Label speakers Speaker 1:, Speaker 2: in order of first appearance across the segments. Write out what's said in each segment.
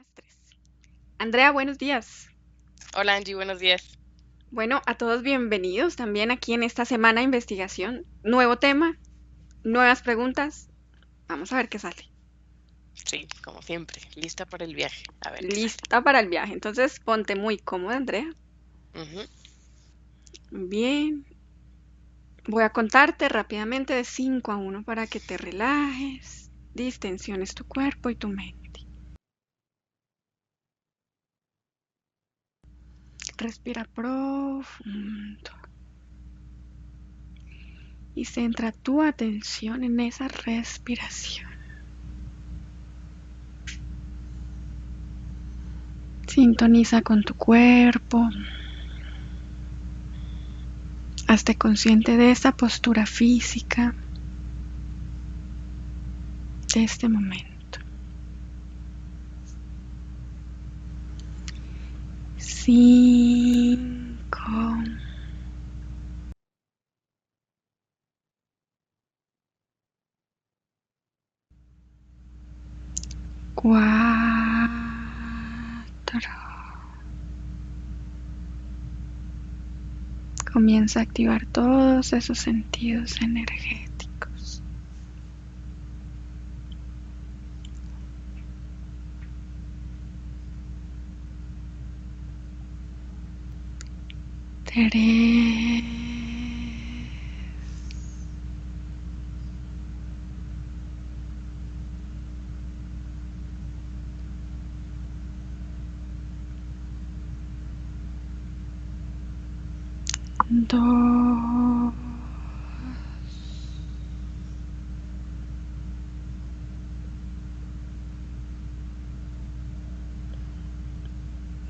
Speaker 1: las 3. Andrea, buenos días.
Speaker 2: Hola Angie, buenos días.
Speaker 1: Bueno, a todos bienvenidos también aquí en esta semana de investigación. Nuevo tema, nuevas preguntas. Vamos a ver qué sale.
Speaker 2: Sí, como siempre, lista para el viaje. A ver qué sale.
Speaker 1: Lista para el viaje. Entonces ponte muy cómoda, Andrea.
Speaker 2: Ujú.
Speaker 1: Bien. Voy a contarte rápidamente de 5 a 1 para que te relajes, distensiones tu cuerpo y tu mente. Respira profundo y centra tu atención en esa respiración. Sintoniza con tu cuerpo. Hazte consciente de esa postura física, de este momento. 5, 4. Comienza a activar todos esos sentidos energéticos. 3. 2.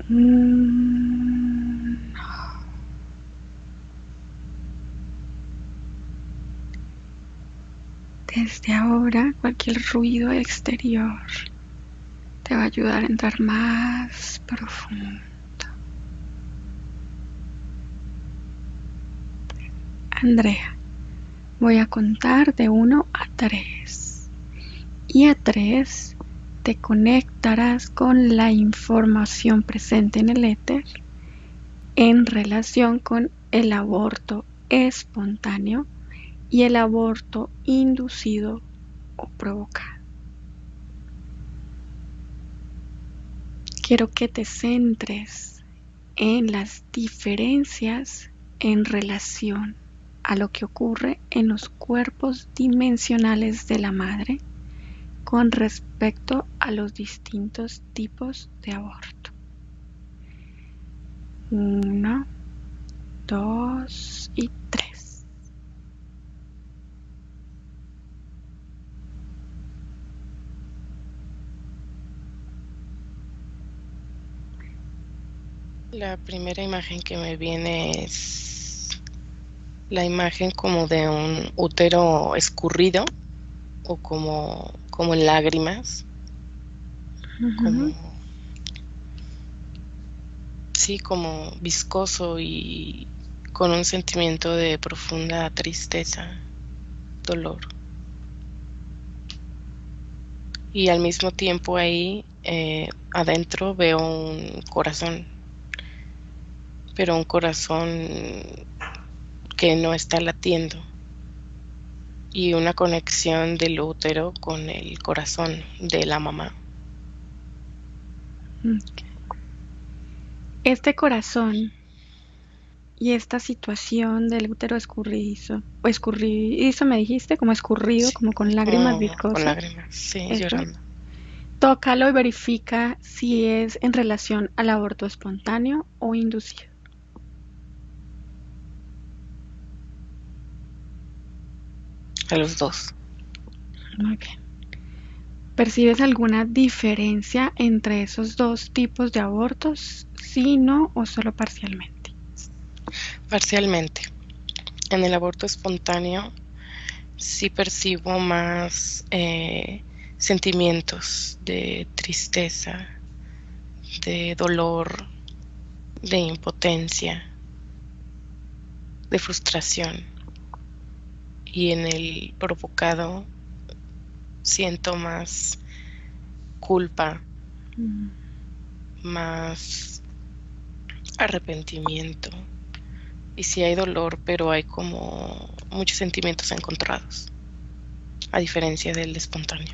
Speaker 1: 1. Desde ahora, cualquier ruido exterior te va a ayudar a entrar más profundo. Andrea, voy a contar de 1 a 3. Y a 3 te conectarás con la información presente en el éter en relación con el aborto espontáneo y el aborto inducido o provocado. Quiero que te centres en las diferencias en relación a lo que ocurre en los cuerpos dimensionales de la madre con respecto a los distintos tipos de aborto. 1, 2 y 3.
Speaker 2: La primera imagen que me viene es la imagen como de un útero escurrido o como en lágrimas, como, sí, como viscoso y con un sentimiento de profunda tristeza, dolor. Y al mismo tiempo ahí adentro veo un corazón, pero un corazón que no está latiendo y una conexión del útero con el corazón de la mamá.
Speaker 1: Este corazón y esta situación del útero escurridizo, o escurridizo me dijiste, como escurrido,
Speaker 2: Sí,
Speaker 1: como con lágrimas
Speaker 2: como con
Speaker 1: viscosas,
Speaker 2: lágrimas, sí,
Speaker 1: eso,
Speaker 2: llorando.
Speaker 1: tócalo y verifica si es en relación al aborto espontáneo o inducido.
Speaker 2: A los dos.
Speaker 1: Muy bien. ¿Percibes alguna diferencia entre esos dos tipos de abortos? Sí, no o solo parcialmente.
Speaker 2: Parcialmente. En el aborto espontáneo sí percibo más sentimientos de tristeza, de dolor, de impotencia, de frustración. Y en el provocado siento más culpa, más arrepentimiento. Y sí hay dolor, pero hay como muchos sentimientos encontrados, a diferencia del espontáneo.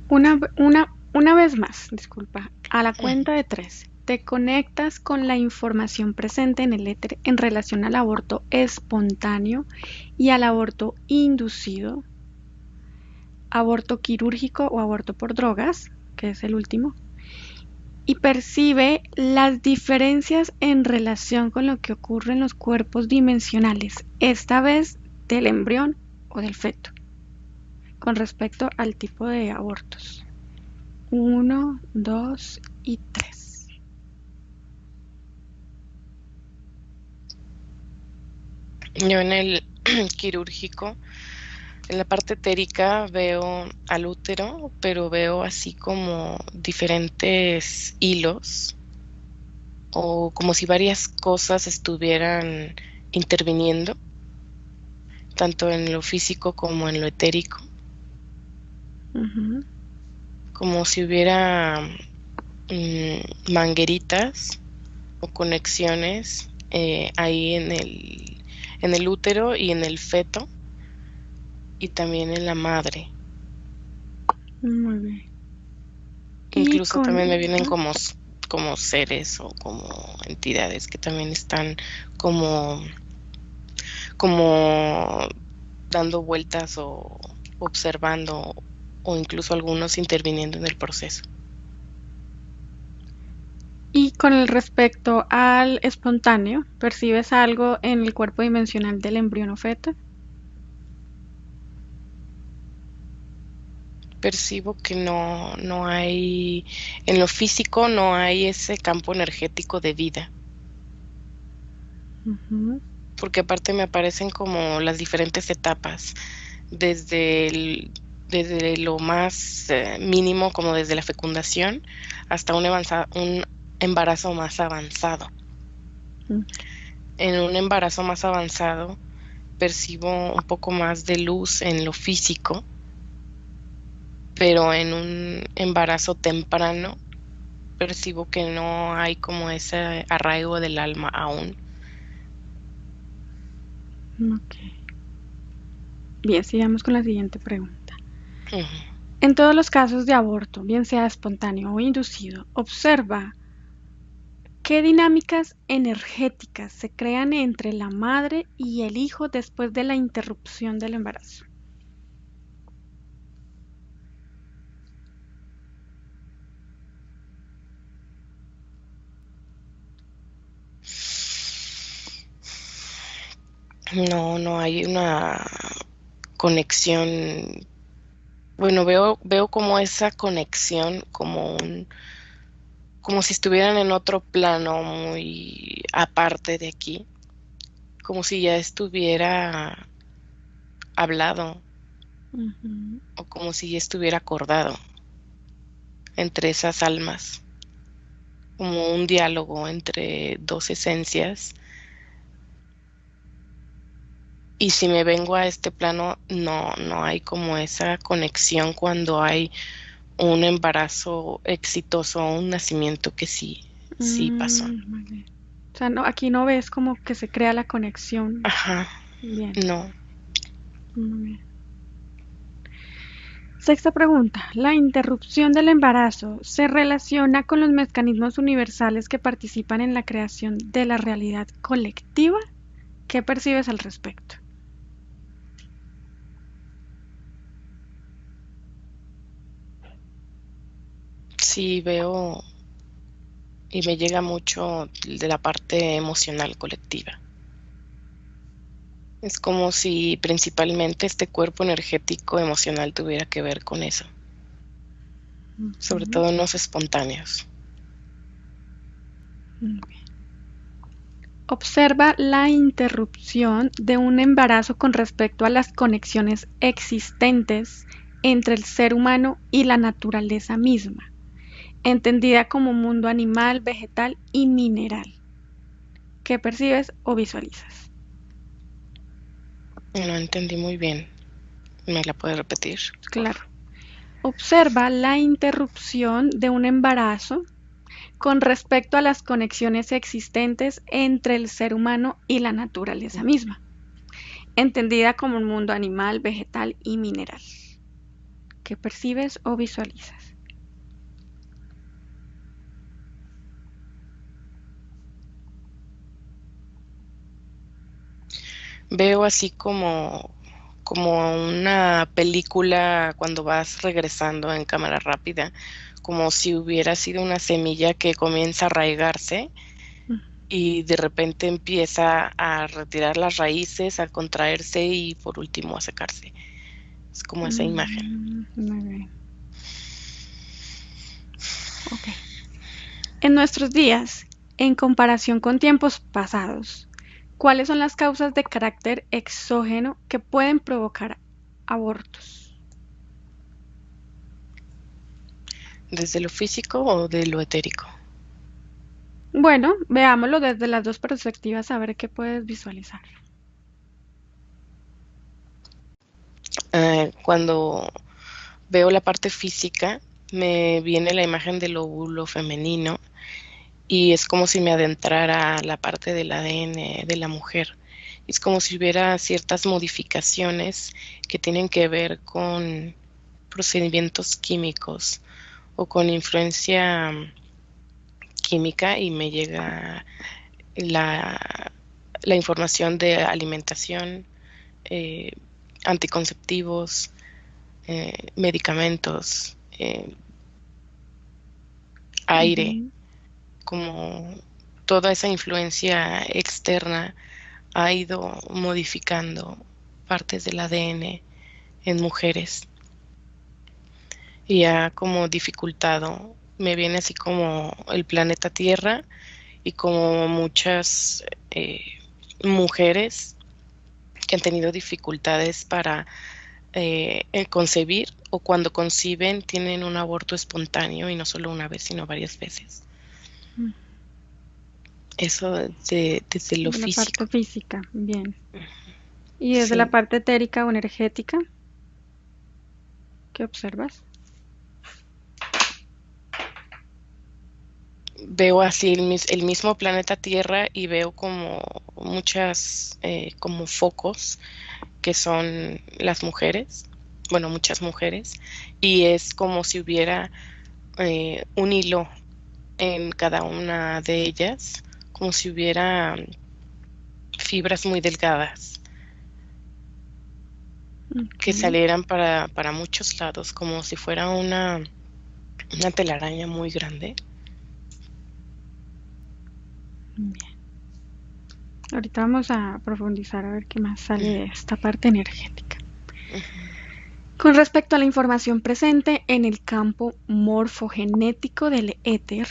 Speaker 1: Una vez más, disculpa, a la
Speaker 2: Ujú.
Speaker 1: cuenta de 3, te conectas con la información presente en el éter en relación al aborto espontáneo y al aborto inducido, aborto quirúrgico o aborto por drogas, que es el último, y percibe las diferencias en relación con lo que ocurre en los cuerpos dimensionales, esta vez del embrión o del feto, con respecto al tipo de abortos. 1, 2 y 3.
Speaker 2: Yo en el quirúrgico, en la parte etérica veo al útero, pero veo así como diferentes hilos o como si varias cosas estuvieran interviniendo, tanto en lo físico como en lo etérico,
Speaker 1: Ujú.
Speaker 2: como si hubiera mangueritas o conexiones ahí en el útero y en el feto y también en la madre.
Speaker 1: Muy bien. Y
Speaker 2: Incluso
Speaker 1: con...
Speaker 2: también me vienen
Speaker 1: ajá.
Speaker 2: como seres o como entidades que también están como, como dando vueltas o observando o incluso algunos interviniendo en el proceso.
Speaker 1: Y con el respecto al espontáneo, ¿percibes algo en el cuerpo dimensional del embrión o feto?
Speaker 2: Percibo que no hay, en lo físico no hay ese campo energético de vida,
Speaker 1: Ujú.
Speaker 2: porque aparte me aparecen como las diferentes etapas, desde desde lo más mínimo, como desde la fecundación, hasta un embarazo más avanzado.
Speaker 1: Mm.
Speaker 2: En un embarazo más avanzado percibo un poco más de luz en lo físico, pero en un embarazo temprano percibo que no hay como ese arraigo del alma aún.
Speaker 1: Ok. Bien, sigamos con la siguiente pregunta.
Speaker 2: Ujú.
Speaker 1: En todos los casos de aborto, bien sea espontáneo o inducido, observa qué dinámicas energéticas se crean entre la madre y el hijo después de la interrupción del embarazo.
Speaker 2: No hay una conexión. Bueno, veo como esa conexión, como si estuvieran en otro plano muy aparte de aquí, como si ya estuviera hablado
Speaker 1: Ujú.
Speaker 2: o como si ya estuviera acordado entre esas almas, como un diálogo entre dos esencias. Y si me vengo a este plano, no hay como esa conexión cuando hay un embarazo exitoso o un nacimiento que sí pasó.
Speaker 1: Muy bien. O sea, no, aquí no ves como que se crea la conexión.
Speaker 2: Ajá,
Speaker 1: Bien,
Speaker 2: no.
Speaker 1: muy bien. Sexta pregunta. ¿La interrupción del embarazo se relaciona con los mecanismos universales que participan en la creación de la realidad colectiva? ¿Qué percibes al respecto?
Speaker 2: Sí veo y me llega mucho de la parte emocional colectiva. Es como si principalmente este cuerpo energético emocional tuviera que ver con eso, sobre
Speaker 1: Ujú.
Speaker 2: todo en los espontáneos.
Speaker 1: Muy bien. Observa la interrupción de un embarazo con respecto a las conexiones existentes entre el ser humano y la naturaleza misma, entendida como mundo animal, vegetal y mineral. ¿Qué percibes o visualizas?
Speaker 2: No entendí muy bien. ¿Me la puede repetir, por
Speaker 1: Claro.
Speaker 2: favor?
Speaker 1: Observa la interrupción de un embarazo con respecto a las conexiones existentes entre el ser humano y la naturaleza misma, entendida como un mundo animal, vegetal y mineral. ¿Qué percibes o visualizas?
Speaker 2: Veo así como una película cuando vas regresando en cámara rápida, como si hubiera sido una semilla que comienza a arraigarse y de repente empieza a retirar las raíces, a contraerse y por último a secarse. Es como esa imagen.
Speaker 1: Muy bien. Ok. En nuestros días, en comparación con tiempos pasados, ¿cuáles son las causas de carácter exógeno que pueden provocar abortos?
Speaker 2: ¿Desde lo físico o de lo etérico?
Speaker 1: Bueno, veámoslo desde las dos perspectivas a ver qué puedes visualizar.
Speaker 2: Cuando veo la parte física, me viene la imagen del óvulo femenino y es como si me adentrara a la parte del ADN de la mujer. Es como si hubiera ciertas modificaciones que tienen que ver con procedimientos químicos o con influencia química y me llega la información de alimentación, eh, anticonceptivos, medicamentos, aire,
Speaker 1: Ujú.
Speaker 2: como toda esa influencia externa ha ido modificando partes del ADN en mujeres y ha como dificultado, me viene así como el planeta Tierra y como muchas mujeres que han tenido dificultades para concebir o cuando conciben tienen un aborto espontáneo y no solo una vez, sino varias veces. Eso desde lo
Speaker 1: De la parte
Speaker 2: físico.
Speaker 1: física, bien. Y desde la
Speaker 2: Sí,
Speaker 1: parte etérica o energética, ¿qué observas?
Speaker 2: veo así el mismo planeta Tierra y veo como muchas, como focos que son las mujeres, bueno, muchas mujeres, y es como si hubiera un hilo en cada una de ellas, como si hubiera fibras muy delgadas que
Speaker 1: Ok,
Speaker 2: salieran para muchos lados, como si fuera una telaraña muy grande.
Speaker 1: bien. Ahorita vamos a profundizar a ver qué más sale de esta parte energética. Con respecto a la información presente en el campo morfogenético del éter,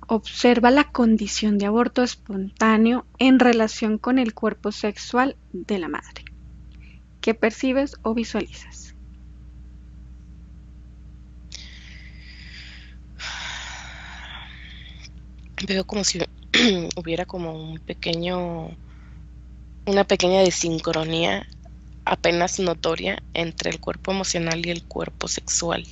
Speaker 1: observa la condición de aborto espontáneo en relación con el cuerpo sexual de la madre. ¿Qué percibes o visualizas?
Speaker 2: Veo como si hubiera como una pequeña desincronía apenas notoria entre el cuerpo emocional y el cuerpo sexual.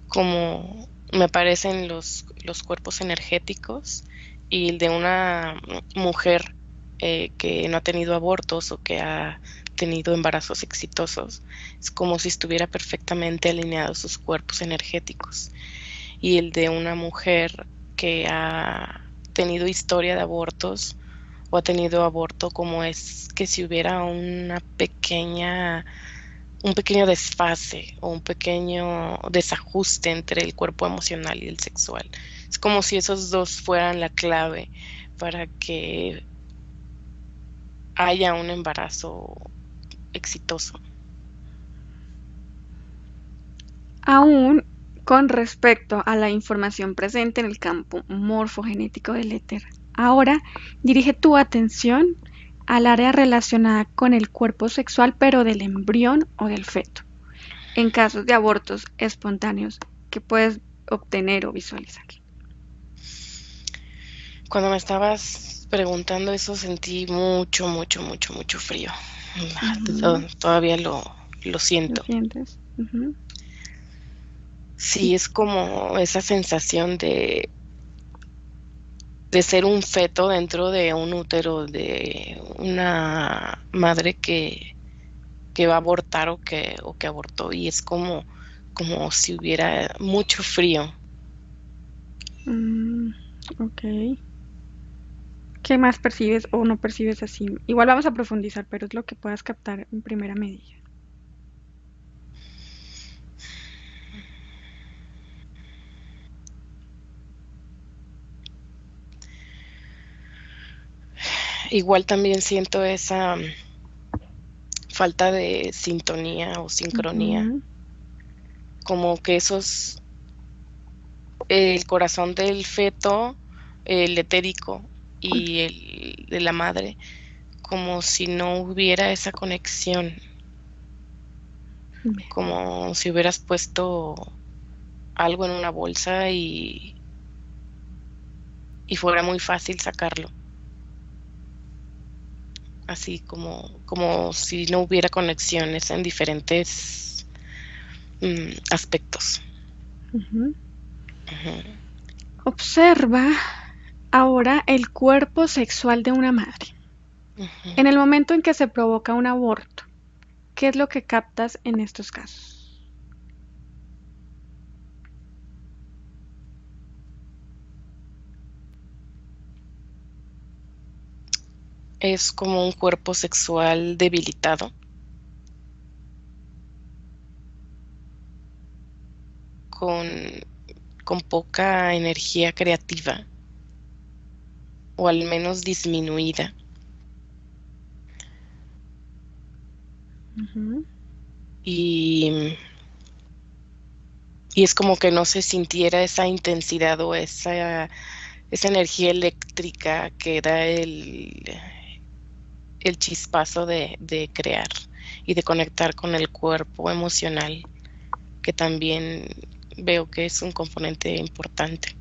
Speaker 2: Como me aparecen los cuerpos energéticos y el de una mujer que no ha tenido abortos o que ha tenido embarazos exitosos. Es como si estuviera perfectamente alineados sus cuerpos energéticos. Y el de una mujer que ha tenido historia de abortos o ha tenido aborto, como es que si hubiera un pequeño desfase o un pequeño desajuste entre el cuerpo emocional y el sexual. Es como si esos dos fueran la clave para que haya un embarazo exitoso.
Speaker 1: Aún con respecto a la información presente en el campo morfogenético del éter, ahora dirige tu atención al área relacionada con el cuerpo sexual pero del embrión o del feto, en casos de abortos espontáneos que puedes obtener o visualizar.
Speaker 2: Cuando me estabas preguntando eso sentí mucho, mucho, mucho, mucho frío.
Speaker 1: Ujú.
Speaker 2: Todavía lo
Speaker 1: ¿Lo
Speaker 2: siento.
Speaker 1: sientes? Ujú.
Speaker 2: Sí, es como esa sensación de ser un feto dentro de un útero de una madre que va a abortar o que abortó, y es como si hubiera mucho frío.
Speaker 1: Mm, ok. ¿Qué más percibes o no percibes así? Igual vamos a profundizar, pero es lo que puedas captar en primera medida.
Speaker 2: Igual también siento esa falta de sintonía o sincronía,
Speaker 1: Ujú,
Speaker 2: como que el corazón del feto, el etérico y el de la madre, como si no hubiera esa conexión,
Speaker 1: bien.
Speaker 2: como si hubieras puesto algo en una bolsa y fuera muy fácil sacarlo, así como si no hubiera conexiones en diferentes aspectos.
Speaker 1: Ujú.
Speaker 2: Ujú,
Speaker 1: Observa ahora el cuerpo sexual de una madre.
Speaker 2: ujú.
Speaker 1: En el momento en que se provoca un aborto, ¿qué es lo que captas en estos casos?
Speaker 2: Es como un cuerpo sexual debilitado, con, con poca energía creativa, o al menos disminuida.
Speaker 1: Ujú,
Speaker 2: Y, y es como que no se sintiera esa intensidad o esa energía eléctrica que da el chispazo de crear y de conectar con el cuerpo emocional, que también veo que es un componente importante.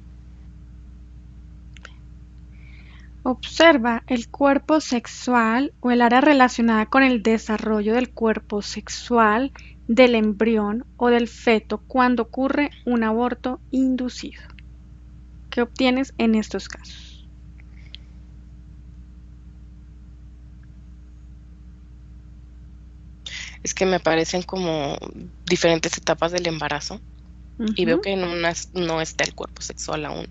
Speaker 1: observa el cuerpo sexual o el área relacionada con el desarrollo del cuerpo sexual del embrión o del feto cuando ocurre un aborto inducido. ¿Qué obtienes en estos casos?
Speaker 2: Es que me aparecen como diferentes etapas del embarazo, y veo
Speaker 1: Ujú,
Speaker 2: que en unas no está el cuerpo sexual aún.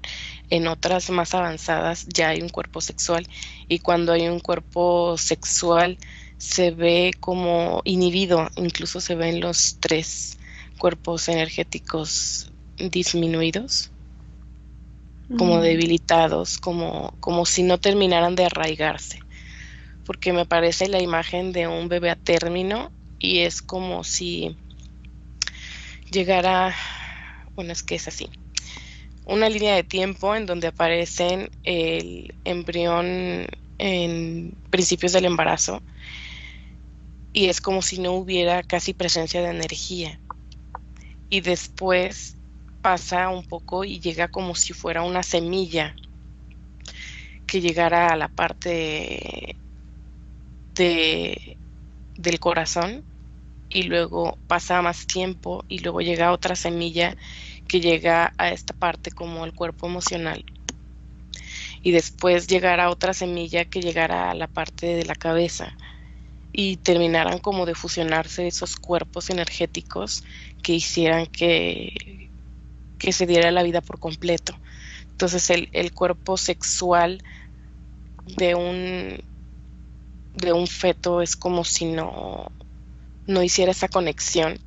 Speaker 2: En otras más avanzadas ya hay un cuerpo sexual, y cuando hay un cuerpo sexual se ve como inhibido, incluso se ven los tres cuerpos energéticos disminuidos, como
Speaker 1: mm,
Speaker 2: debilitados, como si no terminaran de arraigarse, porque me parece la imagen de un bebé a término, y es como si llegara, bueno, es que es así, una línea de tiempo en donde aparecen el embrión en principios del embarazo, y es como si no hubiera casi presencia de energía, y después pasa un poco y llega como si fuera una semilla que llegara a la parte de, del corazón, y luego pasa más tiempo y luego llega otra semilla que llega a esta parte como el cuerpo emocional, y después llegará otra semilla que llegará a la parte de la cabeza, y terminarán como de fusionarse esos cuerpos energéticos que hicieran que se diera la vida por completo. Entonces el cuerpo sexual de de un feto es como si no hiciera esa conexión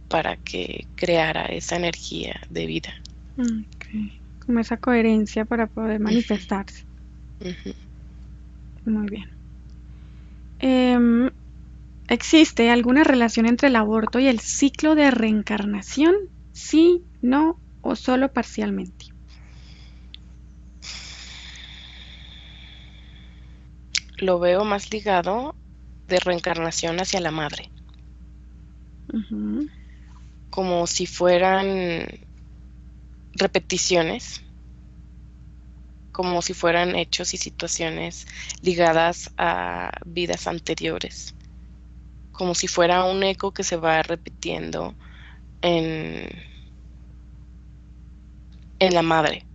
Speaker 2: para que creara esa energía de vida.
Speaker 1: ok. Como esa coherencia para poder
Speaker 2: Ujú,
Speaker 1: manifestarse.
Speaker 2: ujú.
Speaker 1: Muy bien. Em, ¿Existe alguna relación entre el aborto y el ciclo de reencarnación? Sí, no o solo parcialmente.
Speaker 2: Lo veo más ligado de reencarnación hacia la madre,
Speaker 1: Ujú,
Speaker 2: como si fueran repeticiones, como si fueran hechos y situaciones ligadas a vidas anteriores, como si fuera un eco que se va repitiendo en, en la madre.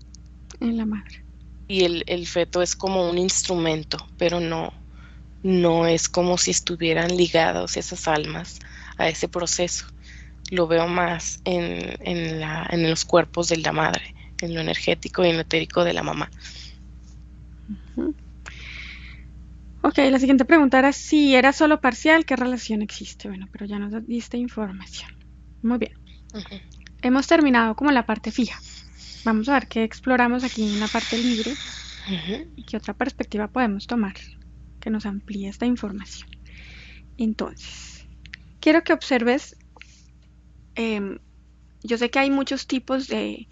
Speaker 1: En la madre.
Speaker 2: Y el feto es como un instrumento, pero no es como si estuvieran ligados esas almas a ese proceso. Lo veo más en los cuerpos de la madre, en lo energético y en lo etérico de la mamá.
Speaker 1: Ujú. Ok, la siguiente pregunta era si era solo parcial, ¿qué relación existe? Bueno, pero ya nos diste información. Muy bien.
Speaker 2: Ujú.
Speaker 1: Hemos terminado como la parte fija. Vamos a ver qué exploramos aquí en la parte libre
Speaker 2: Ujú.
Speaker 1: y qué otra perspectiva podemos tomar que nos amplíe esta información. Entonces, quiero que observes, yo sé que hay muchos tipos de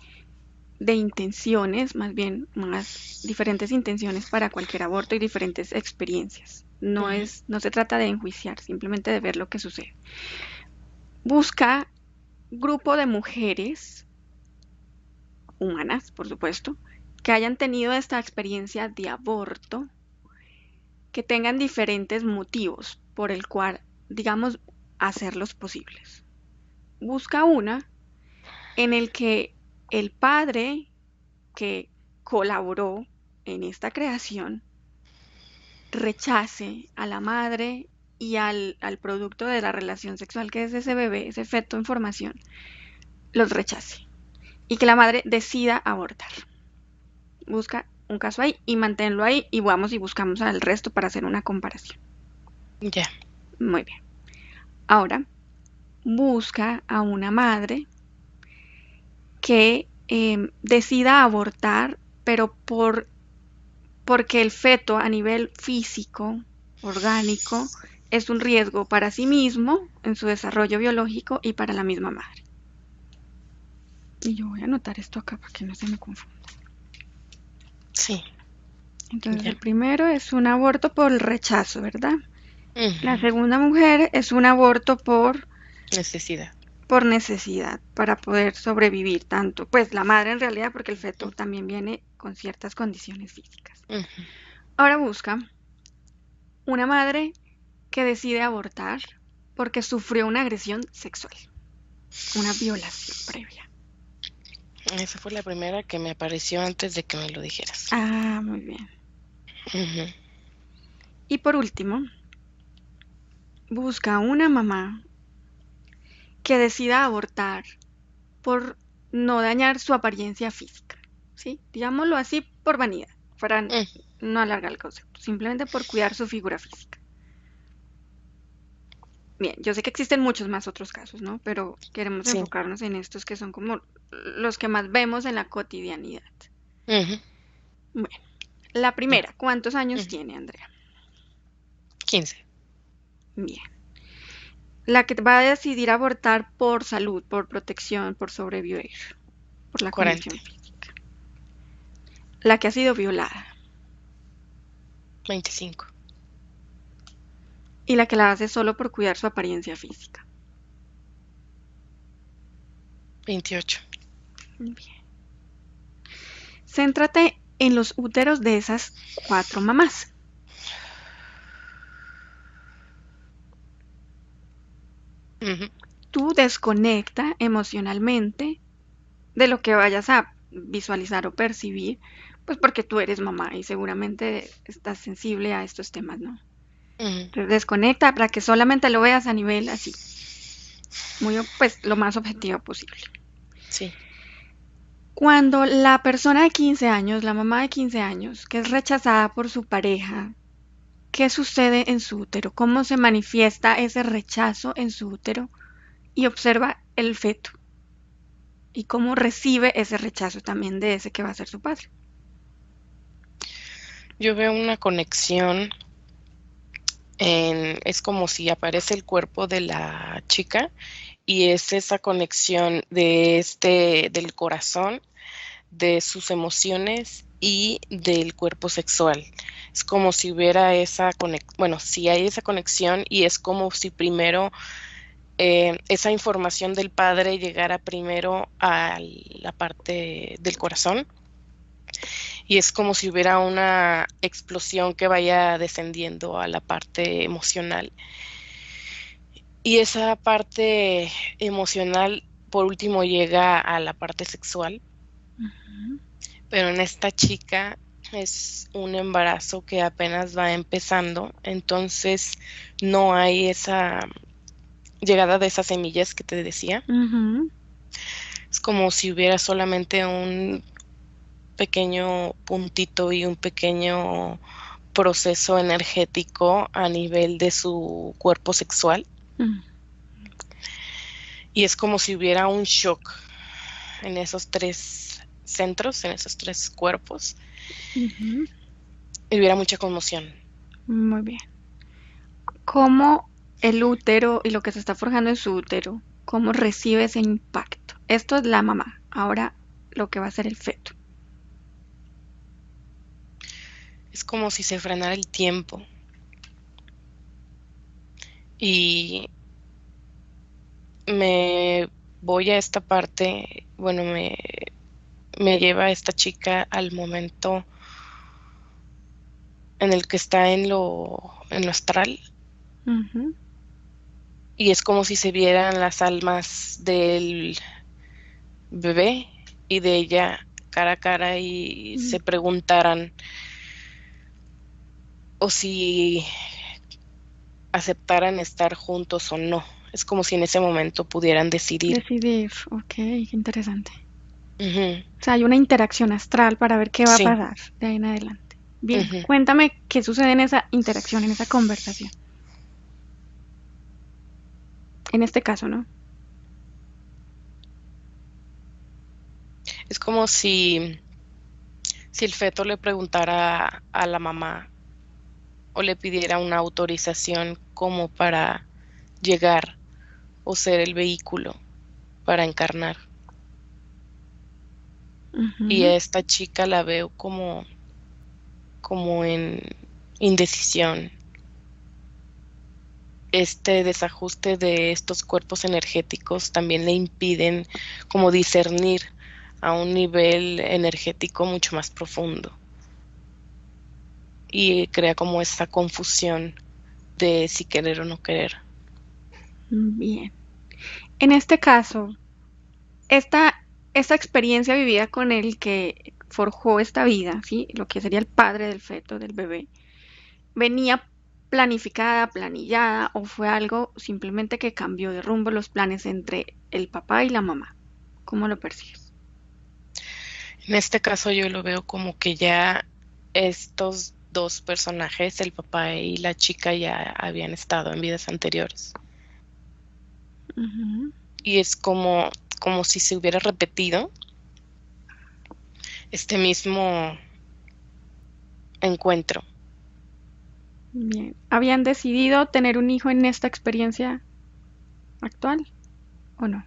Speaker 1: intenciones, más bien más diferentes intenciones para cualquier aborto y diferentes experiencias.
Speaker 2: Ujú.
Speaker 1: No se trata de enjuiciar, simplemente de ver lo que sucede. Busca grupo de mujeres humanas, por supuesto, que hayan tenido esta experiencia de aborto, que tengan diferentes motivos por el cual, digamos, hacerlos posibles. Busca una en el que el padre que colaboró en esta creación rechace a la madre y al producto de la relación sexual que es ese bebé, ese feto en formación, los rechace y que la madre decida abortar. Busca un caso ahí y manténlo ahí y vamos y buscamos al resto para hacer una comparación.
Speaker 2: Ya.
Speaker 1: Muy bien. Ahora, busca a una madre que decida abortar, pero porque el feto a nivel físico, orgánico, es un riesgo para sí mismo en su desarrollo biológico y para la misma madre. Y yo voy a anotar esto acá para que no se me confunda.
Speaker 2: Sí.
Speaker 1: Entonces,
Speaker 2: Ya.
Speaker 1: el primero es un aborto por el rechazo, ¿verdad? La
Speaker 2: Ujú.
Speaker 1: segunda mujer es un aborto
Speaker 2: Necesidad.
Speaker 1: por necesidad, para poder sobrevivir tanto, pues la madre en realidad, porque el feto
Speaker 2: Ujú.
Speaker 1: también viene con ciertas condiciones físicas.
Speaker 2: Ujú.
Speaker 1: Ahora busca una madre que decide abortar porque sufrió una agresión sexual, una violación previa.
Speaker 2: Esa fue la primera que me apareció antes de que me lo dijeras.
Speaker 1: Ah, muy bien.
Speaker 2: Ujú.
Speaker 1: Y por último, busca una mamá que decida abortar por no dañar su apariencia física, ¿sí? Digámoslo así por vanidad, para
Speaker 2: Ujú.
Speaker 1: no alargar el concepto, simplemente por cuidar su figura física. Bien, yo sé que existen muchos más otros casos, ¿no? Pero queremos
Speaker 2: Sí.
Speaker 1: enfocarnos en estos que son como los que más vemos en la cotidianidad.
Speaker 2: Ujú.
Speaker 1: Bueno, la
Speaker 2: Ya.
Speaker 1: primera, ¿cuántos años
Speaker 2: Ujú.
Speaker 1: tiene Andrea?
Speaker 2: 15.
Speaker 1: Bien. La que va a decidir abortar por salud, por protección, por sobrevivir, por la
Speaker 2: 40.
Speaker 1: condición física. La que ha sido violada
Speaker 2: 25.
Speaker 1: y la que la hace solo por cuidar su apariencia física.
Speaker 2: 28.
Speaker 1: Bien. Céntrate en los úteros de esas 4 mamás.
Speaker 2: Ujú.
Speaker 1: Tú desconecta emocionalmente de lo que vayas a visualizar o percibir, pues porque tú eres mamá y seguramente estás sensible a estos temas, ¿no?
Speaker 2: Ujú.
Speaker 1: Entonces desconecta para que solamente lo veas a nivel así, muy, pues lo más objetivo posible.
Speaker 2: Sí.
Speaker 1: Cuando la persona de 15 años, la mamá de 15 años, que es rechazada por su pareja, ¿qué sucede en su útero? ¿Cómo se manifiesta ese rechazo en su útero? Y observa el feto y cómo recibe ese rechazo también de ese que va a ser su padre.
Speaker 2: Yo veo una conexión es como si aparece el cuerpo de la chica y es esa conexión del corazón, de sus emociones y del cuerpo sexual. Es como si hubiera esa conexión, bueno, si hay esa conexión y es como si primero esa información del padre llegara primero a la parte del corazón y es como si hubiera una explosión que vaya descendiendo a la parte emocional. Y esa parte emocional, por último, llega a la parte sexual
Speaker 1: Ujú.
Speaker 2: Pero en esta chica es un embarazo que apenas va empezando, entonces no hay esa llegada de esas semillas que te decía.
Speaker 1: Ujú.
Speaker 2: Es como si hubiera solamente un pequeño puntito y un pequeño proceso energético a nivel de su cuerpo sexual.
Speaker 1: Mm.
Speaker 2: Y es como si hubiera un shock en esos tres centros, en esos tres cuerpos,
Speaker 1: Ujú.
Speaker 2: y hubiera mucha conmoción.
Speaker 1: Muy bien. ¿Cómo el útero y lo que se está forjando en su útero, cómo recibe ese impacto? Esto es la mamá. Ahora lo que va a ser el feto.
Speaker 2: Es como si se frenara el tiempo y me voy a esta parte, bueno, me lleva esta chica al momento en el que está en lo astral,
Speaker 1: Ujú.
Speaker 2: y es como si se vieran las almas del bebé y de ella cara a cara y
Speaker 1: Mm.
Speaker 2: se preguntaran o si aceptaran estar juntos o no. Es como si en ese momento pudieran decidir.
Speaker 1: Decidir. Ok, qué interesante.
Speaker 2: Ujú.
Speaker 1: O sea, hay una interacción astral para ver qué va a
Speaker 2: Sí.
Speaker 1: pasar de ahí en adelante. Bien,
Speaker 2: Ujú.
Speaker 1: cuéntame qué sucede en esa interacción, en esa conversación. En este caso, ¿no?
Speaker 2: Es como si el feto le preguntara a la mamá o le pidiera una autorización como para llegar o ser el vehículo para encarnar. Y
Speaker 1: Ujú.
Speaker 2: a esta chica la veo como en indecisión. Este desajuste de estos cuerpos energéticos también le impiden como discernir a un nivel energético mucho más profundo, y crea como esta confusión de si querer o no querer.
Speaker 1: Bien. En este caso, esta, esta experiencia vivida con el que forjó esta vida, ¿sí? Lo que sería el padre del feto, del bebé, ¿venía planificada, planillada o fue algo simplemente que cambió de rumbo los planes entre el papá y la mamá? ¿Cómo lo percibes?
Speaker 2: En este caso yo lo veo como que ya estos dos personajes, el papá y la chica, ya habían estado en vidas anteriores.
Speaker 1: Ujú.
Speaker 2: Y es como si se hubiera repetido este mismo encuentro.
Speaker 1: Bien. ¿Habían decidido tener un hijo en esta experiencia actual o no?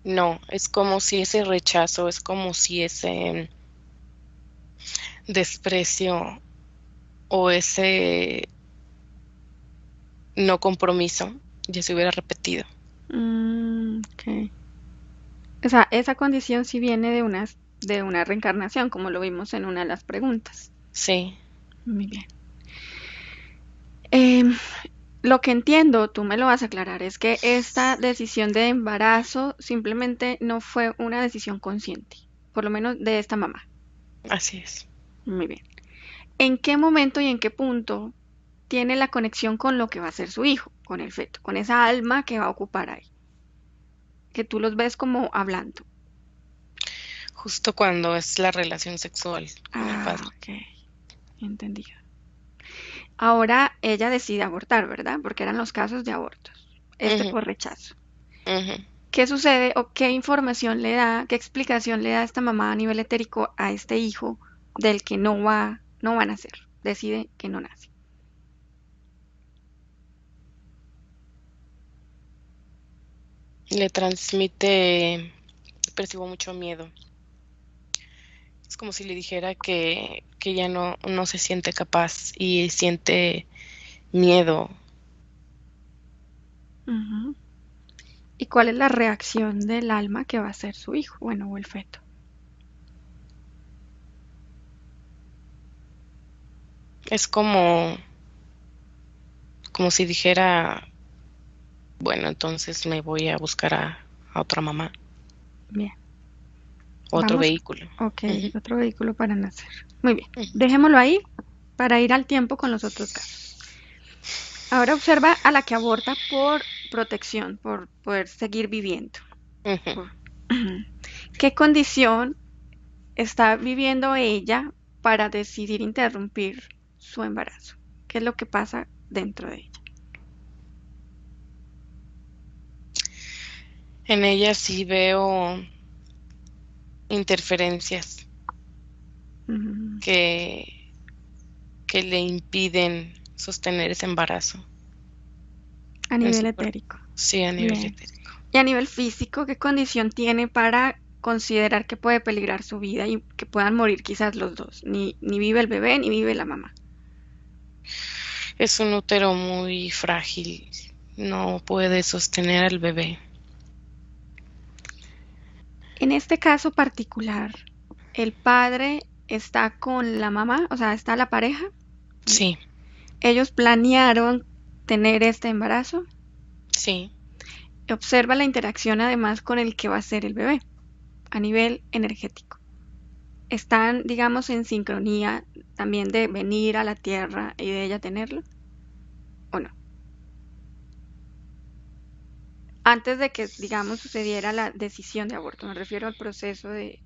Speaker 2: No, es como si ese rechazo, es como si ese desprecio o ese no compromiso ya se hubiera repetido.
Speaker 1: Ok. O sea, esa condición sí viene de una reencarnación, como lo vimos en una de las preguntas.
Speaker 2: Sí.
Speaker 1: Muy bien. Em, lo que entiendo, tú me lo vas a aclarar, es que esta decisión de embarazo simplemente no fue una decisión consciente, por lo menos de esta mamá.
Speaker 2: Así es.
Speaker 1: Muy bien. ¿En qué momento y en qué punto tiene la conexión con lo que va a ser su hijo, con el feto, con esa alma que va a ocupar ahí? Que tú los ves como hablando.
Speaker 2: Justo cuando es la relación sexual con el
Speaker 1: Ah,
Speaker 2: padre.
Speaker 1: ok, entendido. Ahora ella decide abortar, ¿verdad? Porque eran los casos de abortos. Este
Speaker 2: Ujú,
Speaker 1: por rechazo.
Speaker 2: ujú.
Speaker 1: ¿Qué sucede o qué información le da, qué explicación le da esta mamá a nivel etérico a este hijo del que no va a nacer? Decide que no nace.
Speaker 2: Le transmite, percibo mucho miedo. Es como si le dijera que ya no se siente capaz y siente miedo.
Speaker 1: Ujú. ¿Y cuál es la reacción del alma que va a ser su hijo, bueno, o el feto?
Speaker 2: Es como si dijera, bueno, entonces me voy a buscar a otra mamá.
Speaker 1: Bien.
Speaker 2: otro
Speaker 1: Vamos,
Speaker 2: vehículo.
Speaker 1: ok,
Speaker 2: Ujú,
Speaker 1: otro vehículo para nacer. Muy bien,
Speaker 2: ujú,
Speaker 1: dejémoslo ahí para ir al tiempo con los otros casos. Ahora observa a la que aborta por protección, por poder seguir viviendo.
Speaker 2: ujú.
Speaker 1: Por- ¿Qué condición está viviendo ella para decidir interrumpir su embarazo? ¿Qué es lo que pasa dentro de ella?
Speaker 2: En ella sí veo interferencias
Speaker 1: Mm,
Speaker 2: que, que le impiden sostener ese embarazo
Speaker 1: a
Speaker 2: en
Speaker 1: nivel
Speaker 2: su cuerpo.
Speaker 1: etérico.
Speaker 2: Sí, a nivel
Speaker 1: Bien.
Speaker 2: etérico.
Speaker 1: Y a nivel físico, ¿qué condición tiene para considerar que puede peligrar su vida y que puedan morir quizás los dos? Ni vive el bebé ni vive la mamá.
Speaker 2: Es un útero muy frágil, no puede sostener al bebé.
Speaker 1: En este caso particular, el padre está con la mamá, o sea, está la pareja. Bien.
Speaker 2: Sí,
Speaker 1: Ellos planearon tener este embarazo.
Speaker 2: sí.
Speaker 1: Observa la interacción además con el que va a ser el bebé a nivel energético. Están, digamos, en sincronía también de venir a la tierra y de ella tenerlo, ¿o no? Antes de que, digamos, sucediera la decisión de aborto, me refiero al proceso de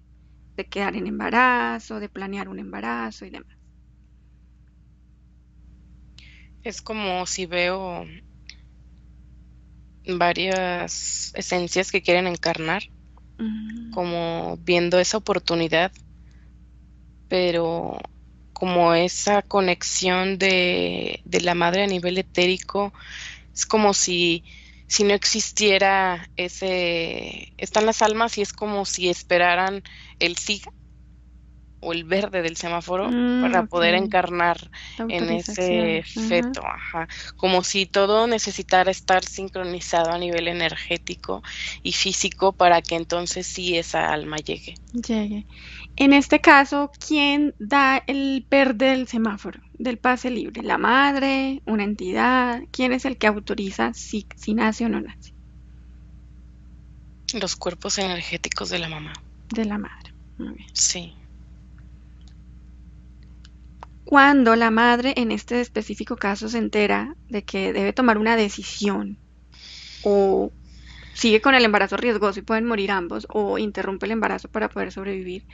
Speaker 1: quedar en embarazo, de planear un embarazo y demás.
Speaker 2: Es como si veo varias esencias que quieren encarnar,
Speaker 1: Mm,
Speaker 2: como viendo esa oportunidad, pero como esa conexión de la madre a nivel etérico, es como si no existiera ese, están las almas y es como si esperaran el sí o el verde del semáforo para
Speaker 1: ok,
Speaker 2: poder encarnar
Speaker 1: la
Speaker 2: en ese
Speaker 1: autorización. Ajá,
Speaker 2: feto, ajá, como si todo necesitara estar sincronizado a nivel energético y físico para que entonces sí esa alma llegue.
Speaker 1: llegue. En este caso, ¿quién da el verde del semáforo, del pase libre? ¿La madre? ¿Una entidad? ¿Quién es el que autoriza si nace o no nace?
Speaker 2: Los cuerpos energéticos de la mamá.
Speaker 1: De la madre. Muy bien.
Speaker 2: Sí.
Speaker 1: Cuando la madre, en este específico caso, se entera de que debe tomar una decisión o sigue con el embarazo riesgoso y pueden morir ambos o interrumpe el embarazo para poder sobrevivir,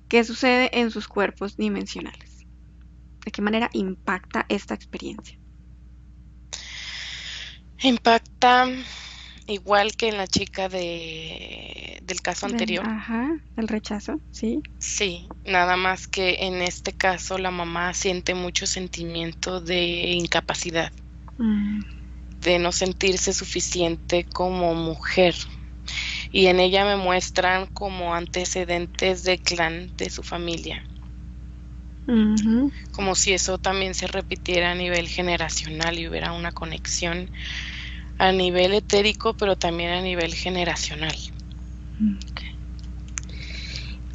Speaker 1: ¿qué sucede en sus cuerpos dimensionales? ¿De qué manera impacta esta experiencia?
Speaker 2: Impacta igual que en la chica del caso
Speaker 1: Del,
Speaker 2: anterior.
Speaker 1: ajá, del rechazo, ¿sí?
Speaker 2: Sí, nada más que en este caso la mamá siente mucho sentimiento de incapacidad,
Speaker 1: Mm,
Speaker 2: de no sentirse suficiente como mujer. Y en ella me muestran como antecedentes de clan de su familia,
Speaker 1: ujú,
Speaker 2: como si eso también se repitiera a nivel generacional y hubiera una conexión a nivel etérico, pero también a nivel generacional.
Speaker 1: ok.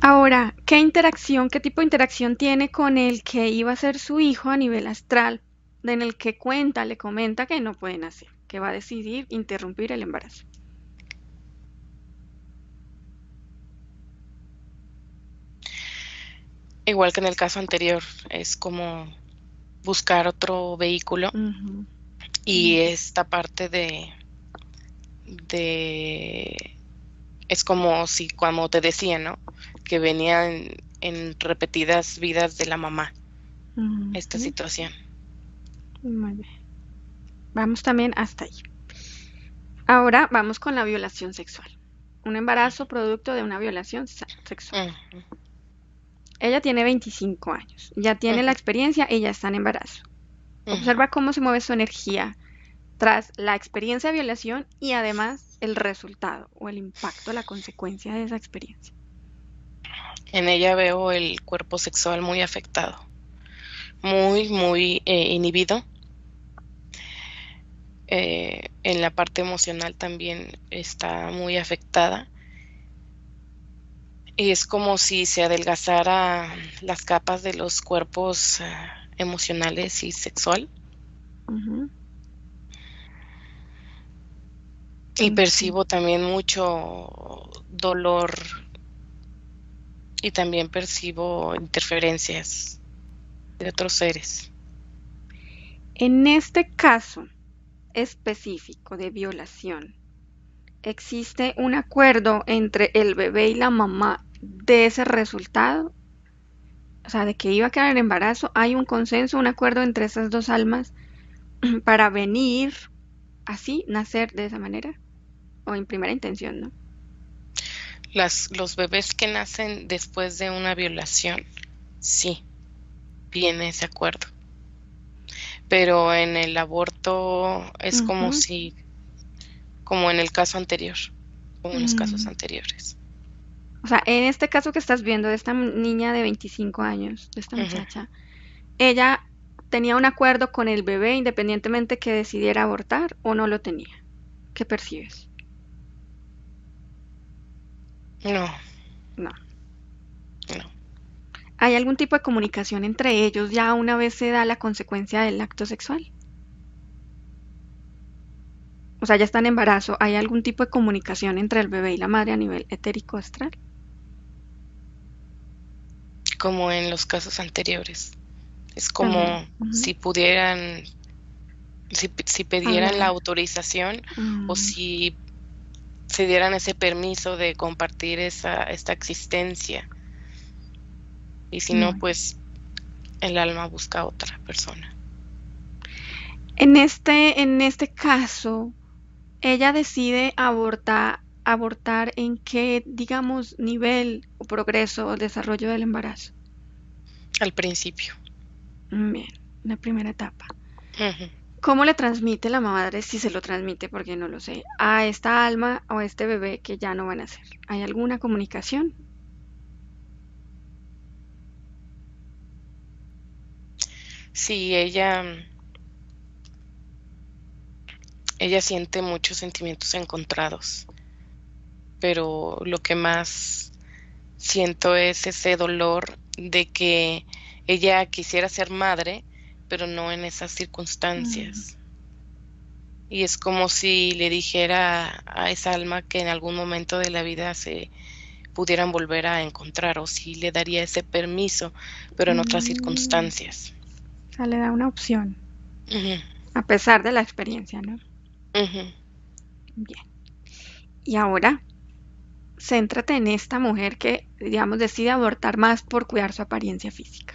Speaker 1: Ahora, ¿qué interacción, qué tipo de interacción tiene con el que iba a ser su hijo a nivel astral, en el que cuenta, le comenta que no puede nacer, que va a decidir interrumpir el embarazo?
Speaker 2: Igual que en el caso anterior, es como buscar otro vehículo
Speaker 1: Ujú,
Speaker 2: y esta parte de es como si, como te decía, ¿no? Que venía en repetidas vidas de la mamá, esta
Speaker 1: ujú,
Speaker 2: situación.
Speaker 1: muy bien. Vamos también hasta ahí. Ahora vamos con la violación sexual. Un embarazo producto de una violación sexual.
Speaker 2: Ujú,
Speaker 1: Ella tiene 25 años, ya tiene la
Speaker 2: ujú,
Speaker 1: experiencia y ya está en embarazo.
Speaker 2: ujú.
Speaker 1: Observa cómo se mueve su energía tras la experiencia de violación y además el resultado o el impacto, la consecuencia de esa experiencia.
Speaker 2: En ella veo el cuerpo sexual muy afectado, muy inhibido. En la parte emocional también está muy afectada. Y es como si se adelgazara las capas de los cuerpos emocionales y sexual.
Speaker 1: Ujú,
Speaker 2: Y
Speaker 1: ok.
Speaker 2: percibo también mucho dolor Y también percibo interferencias de otros seres.
Speaker 1: En este caso específico de violación, ¿existe un acuerdo entre el bebé y la mamá de ese resultado? O sea, de que iba a quedar en embarazo, ¿hay un consenso, un acuerdo entre esas dos almas para venir así, nacer de esa manera? O en primera intención, ¿no?
Speaker 2: Los bebés que nacen después de una violación, sí, viene ese acuerdo. Pero en el aborto es como
Speaker 1: Ujú.
Speaker 2: si, como en el caso anterior, como en los casos
Speaker 1: Mm.
Speaker 2: anteriores.
Speaker 1: O sea, en este caso que estás viendo de esta niña de 25 años, de esta
Speaker 2: Ujú.
Speaker 1: muchacha, ella tenía un acuerdo con el bebé independientemente que decidiera abortar o no lo tenía. ¿Qué percibes?
Speaker 2: No,
Speaker 1: No.
Speaker 2: no.
Speaker 1: ¿Hay algún tipo de comunicación entre ellos ya una vez se da la consecuencia del acto sexual? O sea, ya está en embarazo. ¿Hay algún tipo de comunicación entre el bebé y la madre a nivel etérico astral?
Speaker 2: Como en los casos anteriores. Es
Speaker 1: También.
Speaker 2: como
Speaker 1: Ujú.
Speaker 2: si pudieran, si pidieran la
Speaker 1: Hablar.
Speaker 2: autorización o
Speaker 1: Mm,
Speaker 2: si se dieran ese permiso de compartir esta existencia. Y si no,
Speaker 1: muy bien.
Speaker 2: pues el alma busca a otra persona.
Speaker 1: En este caso, ella decide abortar en qué, digamos, nivel o progreso o desarrollo del embarazo.
Speaker 2: Al principio.
Speaker 1: Bien, la primera etapa.
Speaker 2: Ujú.
Speaker 1: ¿Cómo le transmite la madre, si se lo transmite, porque no lo sé, a esta alma o a este bebé que ya no van a nacer? ¿Hay alguna comunicación?
Speaker 2: Sí, ella siente muchos sentimientos encontrados, pero lo que más siento es ese dolor de que ella quisiera ser madre, pero no en esas
Speaker 1: Mm,
Speaker 2: circunstancias. Y es como si le dijera a esa alma que en algún momento de la vida se pudieran volver a encontrar, o si le daría ese permiso, pero en otras
Speaker 1: mm.
Speaker 2: circunstancias.
Speaker 1: O sea, le da una opción,
Speaker 2: Ujú,
Speaker 1: a pesar de la experiencia, ¿no?
Speaker 2: ujú.
Speaker 1: Bien. Y ahora, céntrate en esta mujer que, digamos, decide abortar más por cuidar su apariencia física.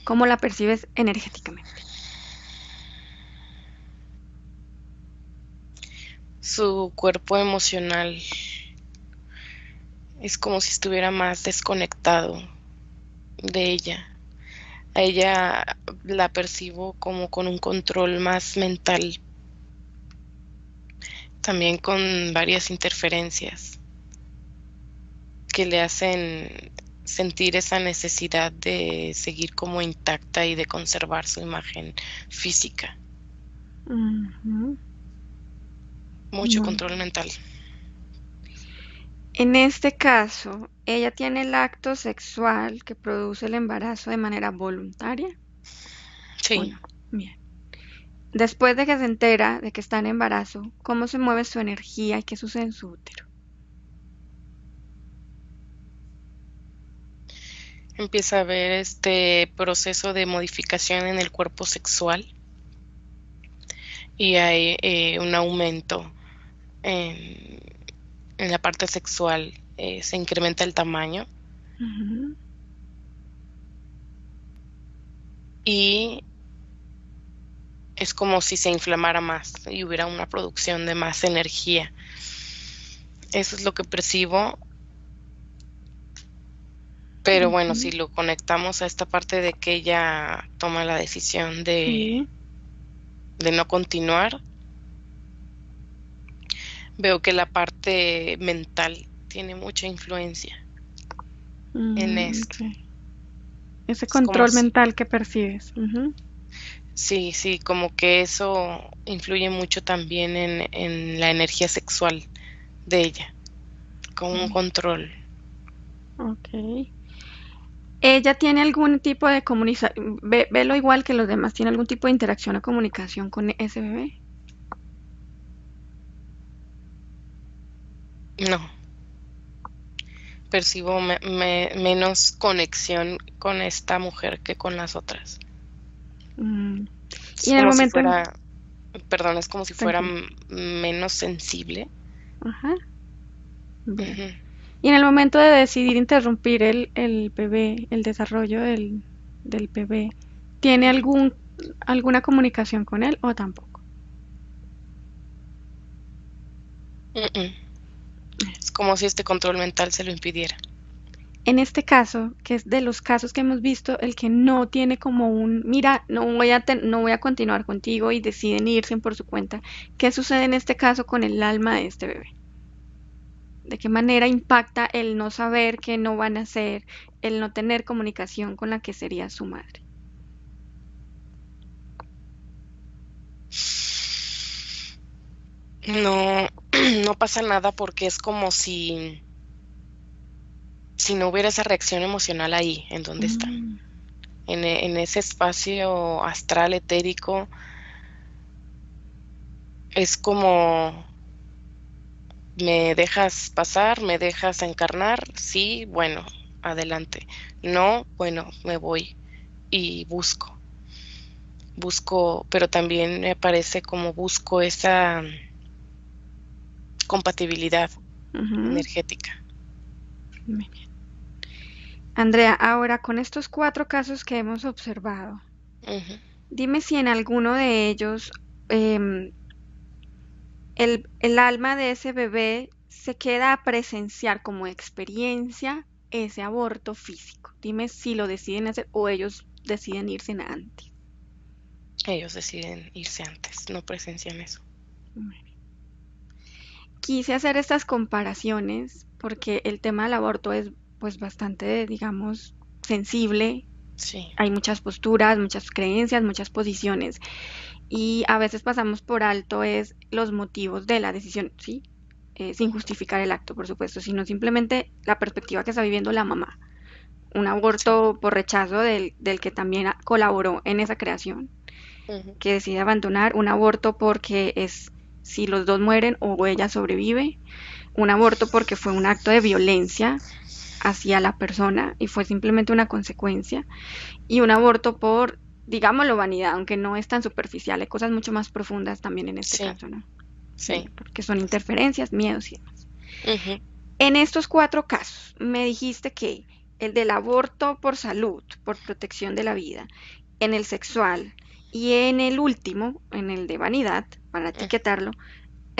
Speaker 1: ¿Cómo la percibes energéticamente?
Speaker 2: Su cuerpo emocional es como si estuviera más desconectado de ella. A ella la percibo como con un control más mental, también con varias interferencias que le hacen sentir esa necesidad de seguir como intacta y de conservar su imagen física.
Speaker 1: Ujú.
Speaker 2: Mucho
Speaker 1: Muy
Speaker 2: control
Speaker 1: bien.
Speaker 2: mental.
Speaker 1: En este caso, ella tiene el acto sexual que produce el embarazo de manera voluntaria o
Speaker 2: Sí,
Speaker 1: no. Bien. Después de que se entera de que está en embarazo, ¿cómo se mueve su energía y qué sucede en su útero?
Speaker 2: empieza a haber este proceso de modificación en el cuerpo sexual y hay un aumento en, en la parte sexual, se incrementa el tamaño
Speaker 1: Ujú.
Speaker 2: y es como si se inflamara más y hubiera una producción de más energía. Eso es lo que percibo, pero bueno,
Speaker 1: Ujú.
Speaker 2: si lo conectamos a esta parte de que ella toma la decisión
Speaker 1: Sí.
Speaker 2: de no continuar, veo que la parte mental tiene mucha influencia en esto.
Speaker 1: Ok. Ese
Speaker 2: Es como
Speaker 1: control
Speaker 2: si,
Speaker 1: mental que percibes. Ujú.
Speaker 2: sí, sí, como que eso influye mucho también en la energía sexual de ella, como un
Speaker 1: Bien.
Speaker 2: control.
Speaker 1: Ok. ¿Ella tiene algún tipo de comunicación? Velo igual que los demás. ¿Tiene algún tipo de interacción o comunicación con ese bebé?
Speaker 2: No, percibo menos conexión con esta mujer que con las otras.
Speaker 1: Mm. Y
Speaker 2: Es
Speaker 1: en el
Speaker 2: como si
Speaker 1: momento,
Speaker 2: fuera, perdón, es como si fuera
Speaker 1: tranquila.
Speaker 2: menos sensible.
Speaker 1: Ajá, bien.
Speaker 2: Ujú.
Speaker 1: Y en el momento de decidir interrumpir el bebé, el desarrollo del bebé, ¿tiene alguna comunicación con él o tampoco?
Speaker 2: Mm, mm. Es como si este control mental se lo impidiera.
Speaker 1: En este caso, que es de los casos que hemos visto, el que no tiene como mira, no voy a continuar contigo y deciden irse por su cuenta. ¿Qué sucede en este caso con el alma de este bebé? ¿De qué manera impacta el no saber qué no van a hacer, el no tener comunicación con la que sería su madre?
Speaker 2: No, no pasa nada porque es como si no hubiera esa reacción emocional ahí, en donde está.
Speaker 1: Mm,
Speaker 2: En ese espacio astral etérico, es como, ¿me dejas pasar? ¿Me dejas encarnar? Sí, bueno, adelante. No, bueno, me voy y busco, pero también me parece como busco esa compatibilidad
Speaker 1: ujú.
Speaker 2: energética.
Speaker 1: Muy bien. Andrea, ahora con estos 4 casos que hemos observado,
Speaker 2: Ujú.
Speaker 1: dime si en alguno de ellos em, el alma de ese bebé se queda a presenciar como experiencia ese aborto físico. Dime si lo deciden hacer o ellos deciden irse antes.
Speaker 2: Ellos deciden irse antes, no presencian eso.
Speaker 1: Quise hacer estas comparaciones porque el tema del aborto es pues bastante, digamos, sensible.
Speaker 2: Sí,
Speaker 1: Hay muchas posturas, muchas creencias, muchas posiciones y a veces pasamos por alto es los motivos de la decisión, ¿sí? Sin justificar el acto, por supuesto, sino simplemente la perspectiva que está viviendo la mamá. Un
Speaker 2: sí.
Speaker 1: aborto por rechazo del que también colaboró en esa creación,
Speaker 2: Ujú.
Speaker 1: que decide abandonar, un aborto porque es si los dos mueren o ella sobrevive, un aborto porque fue un acto de violencia hacia la persona y fue simplemente una consecuencia, y un aborto por, digámoslo, vanidad, aunque no es tan superficial, hay cosas mucho más profundas también en este
Speaker 2: Sí,
Speaker 1: caso, ¿no?
Speaker 2: sí.
Speaker 1: Porque son interferencias, miedos y demás.
Speaker 2: Ujú.
Speaker 1: En estos 4 casos, me dijiste que el del aborto por salud, por protección de la vida, en el sexual y en el último, en el de vanidad, para
Speaker 2: Mm,
Speaker 1: etiquetarlo,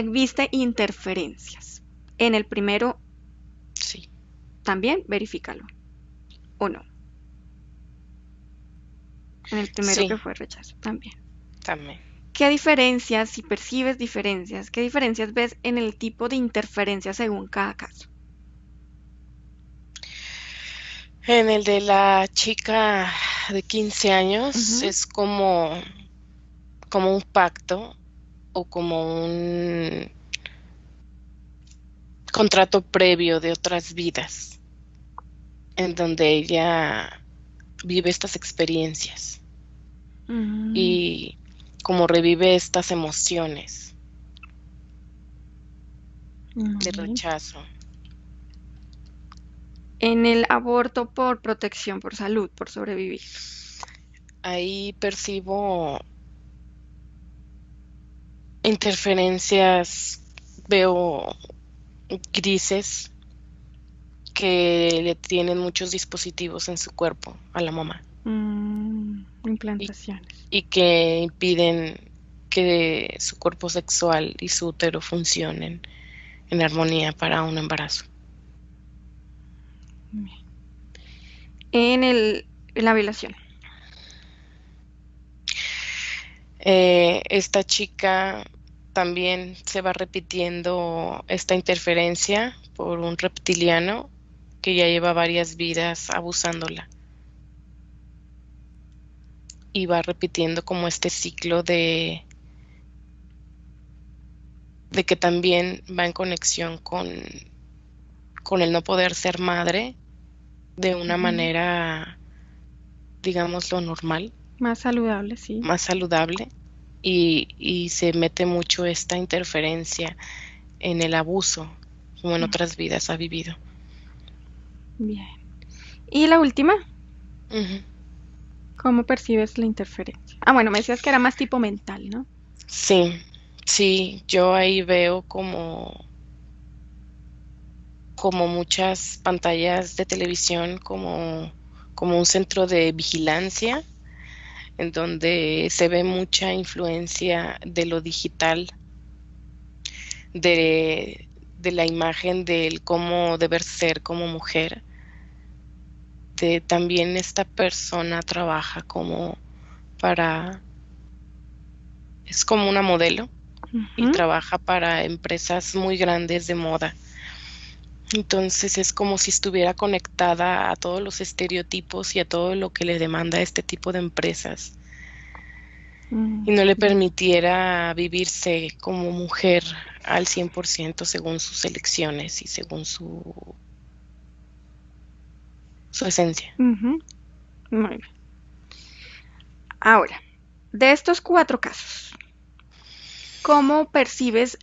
Speaker 1: viste interferencias. En el primero
Speaker 2: sí,
Speaker 1: también, verifícalo, o no. En el primero que
Speaker 2: sí,
Speaker 1: fue rechazo también.
Speaker 2: también.
Speaker 1: ¿Qué diferencias, si percibes diferencias, qué diferencias ves en el tipo de interferencia según cada caso?
Speaker 2: En el de la chica de 15 años
Speaker 1: Ujú,
Speaker 2: es como un pacto o como un contrato previo de otras vidas en donde ella vive estas experiencias
Speaker 1: mm,
Speaker 2: y como revive estas emociones de
Speaker 1: muy bien.
Speaker 2: rechazo.
Speaker 1: En el aborto por protección, por salud, por sobrevivir.
Speaker 2: Ahí percibo interferencias, veo grises que le tienen muchos dispositivos en su cuerpo a la mamá y,
Speaker 1: Implantaciones.
Speaker 2: y que impiden que su cuerpo sexual y su útero funcionen en armonía para un embarazo.
Speaker 1: En la violación.
Speaker 2: Esta chica también se va repitiendo esta interferencia por un reptiliano que ya lleva varias vidas abusándola y va repitiendo como este ciclo de que también va en conexión con el no poder ser madre de una
Speaker 1: Ujú.
Speaker 2: manera, digámoslo, normal,
Speaker 1: Más saludable, sí.
Speaker 2: más saludable, y se mete mucho esta interferencia en el abuso, como en otras vidas ha vivido.
Speaker 1: Bien. ¿Y la última?
Speaker 2: Ujú.
Speaker 1: ¿Cómo percibes la interferencia? Ah, bueno, me decías que era más tipo mental, ¿no?
Speaker 2: Sí, sí, yo ahí veo como muchas pantallas de televisión, como un centro de vigilancia, en donde se ve mucha influencia de lo digital, de la imagen del cómo deber ser como mujer. También esta persona trabaja como para, es como una modelo y
Speaker 1: Ujú.
Speaker 2: trabaja para empresas muy grandes de moda. Entonces es como si estuviera conectada a todos los estereotipos y a todo lo que le demanda este tipo de empresas y no le
Speaker 1: Bien.
Speaker 2: permitiera vivirse como mujer al 100% según sus elecciones y según su esencia.
Speaker 1: Ujú. Muy bien. Ahora, de estos 4 casos, ¿cómo percibes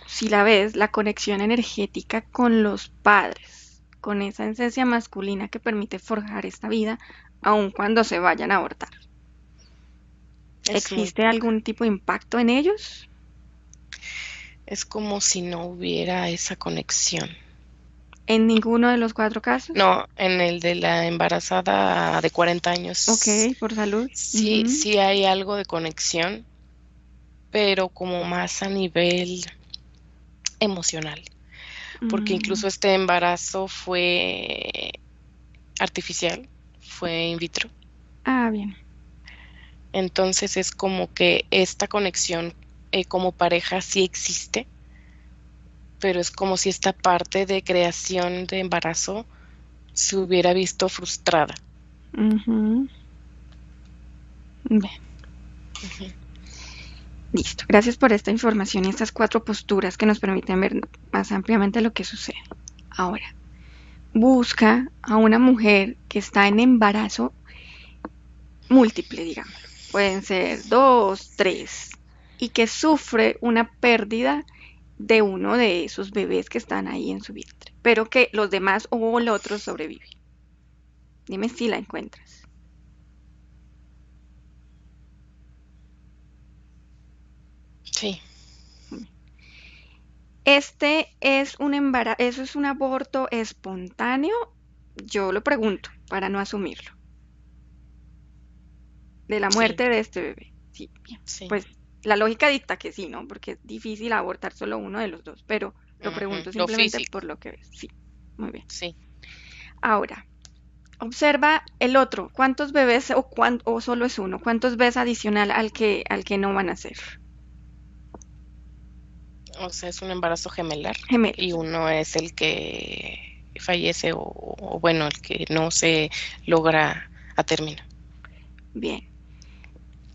Speaker 1: si la ves, la conexión energética con los padres, con esa esencia masculina que permite forjar esta vida, aun cuando se vayan a abortar?
Speaker 2: Es muy
Speaker 1: ¿Existe
Speaker 2: poca.
Speaker 1: algún tipo de impacto en ellos?
Speaker 2: Es como si no hubiera esa conexión.
Speaker 1: ¿En ninguno de los 4 casos?
Speaker 2: No, en el de la embarazada de 40
Speaker 1: Ok,
Speaker 2: años,
Speaker 1: por salud.
Speaker 2: sí,
Speaker 1: Ujú.
Speaker 2: sí hay algo de conexión, pero como más a nivel emocional, porque
Speaker 1: Mm.
Speaker 2: incluso este embarazo fue artificial, fue in vitro.
Speaker 1: Ah, bien.
Speaker 2: Entonces es como que esta conexión como pareja sí existe, pero es como si esta parte de creación de embarazo se hubiera visto frustrada.
Speaker 1: Ujú. Bien,
Speaker 2: Ujú.
Speaker 1: listo. Gracias por esta información y estas 4 posturas que nos permiten ver más ampliamente lo que sucede. Ahora, busca a una mujer que está en embarazo múltiple, digámoslo. Pueden ser 2, 3, y que sufre una pérdida de uno de esos bebés que están ahí en su vientre, pero que los demás o el otro sobrevive. Dime si la encuentras.
Speaker 2: Sí,
Speaker 1: Este es un embarazo, eso es un aborto espontáneo. Yo lo pregunto para no asumirlo. De la
Speaker 2: sí,
Speaker 1: muerte de este bebé. Sí, bien.
Speaker 2: sí.
Speaker 1: Pues la lógica dicta que sí, ¿no? Porque es difícil abortar solo uno de los dos, pero lo
Speaker 2: Ujú.
Speaker 1: pregunto
Speaker 2: Lo
Speaker 1: simplemente
Speaker 2: físico,
Speaker 1: por lo que ves. Sí, muy bien.
Speaker 2: sí.
Speaker 1: Ahora, observa el otro. ¿Cuántos bebés o solo es uno? ¿Cuántos ves adicional al que no van a ser?
Speaker 2: O sea, es un embarazo gemelar y
Speaker 1: Gemelos.
Speaker 2: uno es el que fallece o bueno, el que no se logra a término.
Speaker 1: Bien.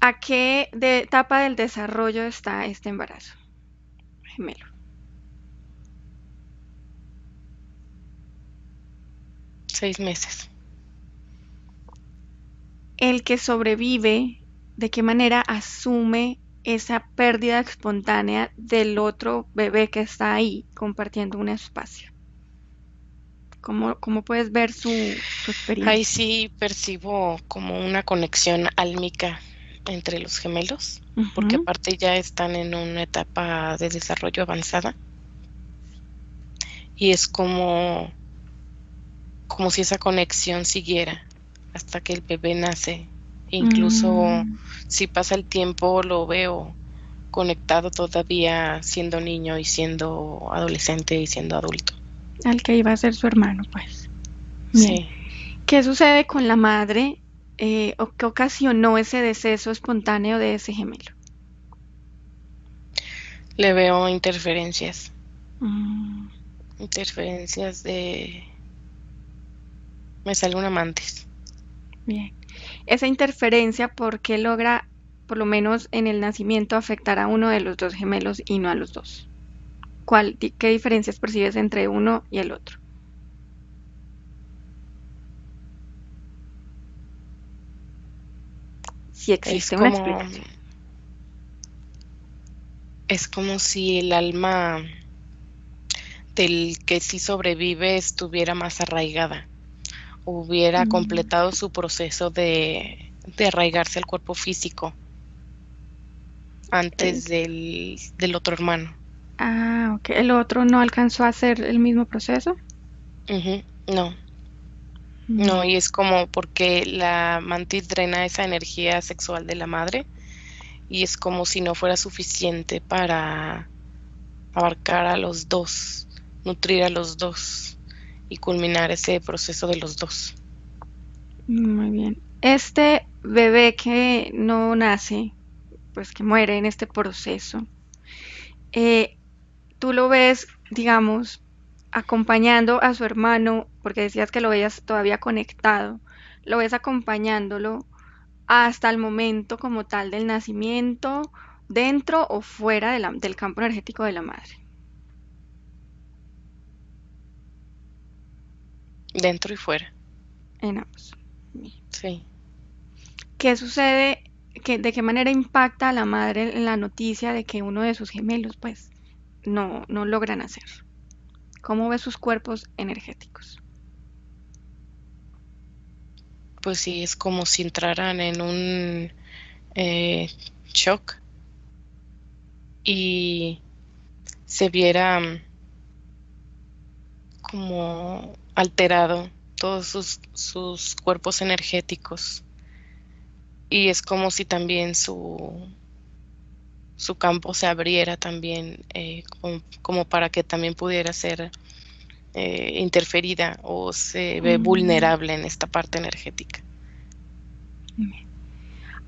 Speaker 1: ¿A qué etapa del desarrollo está este embarazo gemelo?
Speaker 2: 6 meses.
Speaker 1: El que sobrevive, ¿de qué manera asume esa pérdida espontánea del otro bebé que está ahí compartiendo un espacio? ¿Cómo puedes ver su
Speaker 2: Ahí
Speaker 1: experiencia?
Speaker 2: sí percibo como una conexión álmica entre los gemelos, porque
Speaker 1: Ujú.
Speaker 2: aparte ya están en una etapa de desarrollo avanzada y es como si esa conexión siguiera hasta que el bebé nace. Incluso
Speaker 1: Mm.
Speaker 2: si pasa el tiempo, lo veo conectado todavía siendo niño y siendo adolescente y siendo adulto.
Speaker 1: Al que iba a ser su hermano, pues. Bien.
Speaker 2: Sí,
Speaker 1: ¿Qué sucede con la madre o qué ocasionó ese deceso espontáneo de ese gemelo?
Speaker 2: le veo interferencias,
Speaker 1: Mm.
Speaker 2: interferencias de... Me sale un amantes.
Speaker 1: Bien. Esa interferencia, ¿por qué logra, por lo menos en el nacimiento, afectar a uno de los dos gemelos y no a los dos? ¿Qué diferencias percibes entre uno y el otro? Si
Speaker 2: Es
Speaker 1: existe una
Speaker 2: como,
Speaker 1: explicación.
Speaker 2: es como si el alma del que sí sobrevive estuviera más arraigada, hubiera
Speaker 1: Mm,
Speaker 2: completado su proceso de arraigarse al cuerpo físico
Speaker 1: el-
Speaker 2: antes del otro hermano.
Speaker 1: ok. ¿El otro no alcanzó a hacer el mismo proceso?
Speaker 2: Ujú. No,
Speaker 1: Mm,
Speaker 2: no, y es como porque la mantis drena esa energía sexual de la madre y es como si no fuera suficiente para abarcar a los dos, nutrir a los dos y culminar ese proceso de los dos.
Speaker 1: muy bien. Este bebé que no nace, pues que muere en este proceso, eh, tú lo ves, digamos, acompañando a su hermano, porque decías que lo veías todavía conectado, lo ves acompañándolo hasta el momento como tal del nacimiento, dentro o fuera del campo energético de la madre,
Speaker 2: Dentro y fuera.
Speaker 1: en ambos.
Speaker 2: Sí.
Speaker 1: ¿Qué sucede? ¿De qué manera impacta a la madre en la noticia de que uno de sus gemelos, pues, no logra nacer? ¿Cómo ve sus cuerpos energéticos?
Speaker 2: Pues sí, es como si entraran en un eh, shock y se viera como alterado todos sus cuerpos energéticos. Y es como si también su campo se abriera también, como para que también pudiera ser interferida o se ve
Speaker 1: Mm,
Speaker 2: vulnerable en esta parte energética.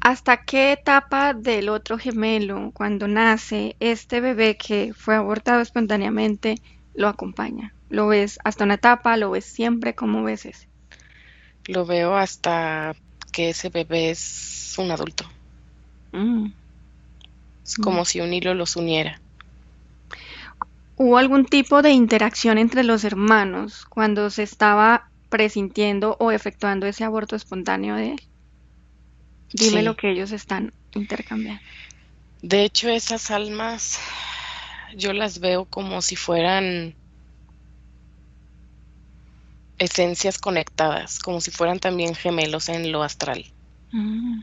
Speaker 1: ¿Hasta qué etapa del otro gemelo, cuando nace, este bebé que fue abortado espontáneamente, lo acompaña? ¿Lo ves hasta una etapa? ¿Lo ves siempre? ¿Cómo ves ese?
Speaker 2: Lo veo hasta que ese bebé es un adulto.
Speaker 1: Mm,
Speaker 2: Es
Speaker 1: muy
Speaker 2: como
Speaker 1: bien.
Speaker 2: si un hilo los uniera.
Speaker 1: ¿Hubo algún tipo de interacción entre los hermanos cuando se estaba presintiendo o efectuando ese aborto espontáneo de él? Dime lo
Speaker 2: Sí.
Speaker 1: que ellos están intercambiando.
Speaker 2: De hecho, esas almas yo las veo como si fueran esencias conectadas, como si fueran también gemelos en lo astral,
Speaker 1: Mm,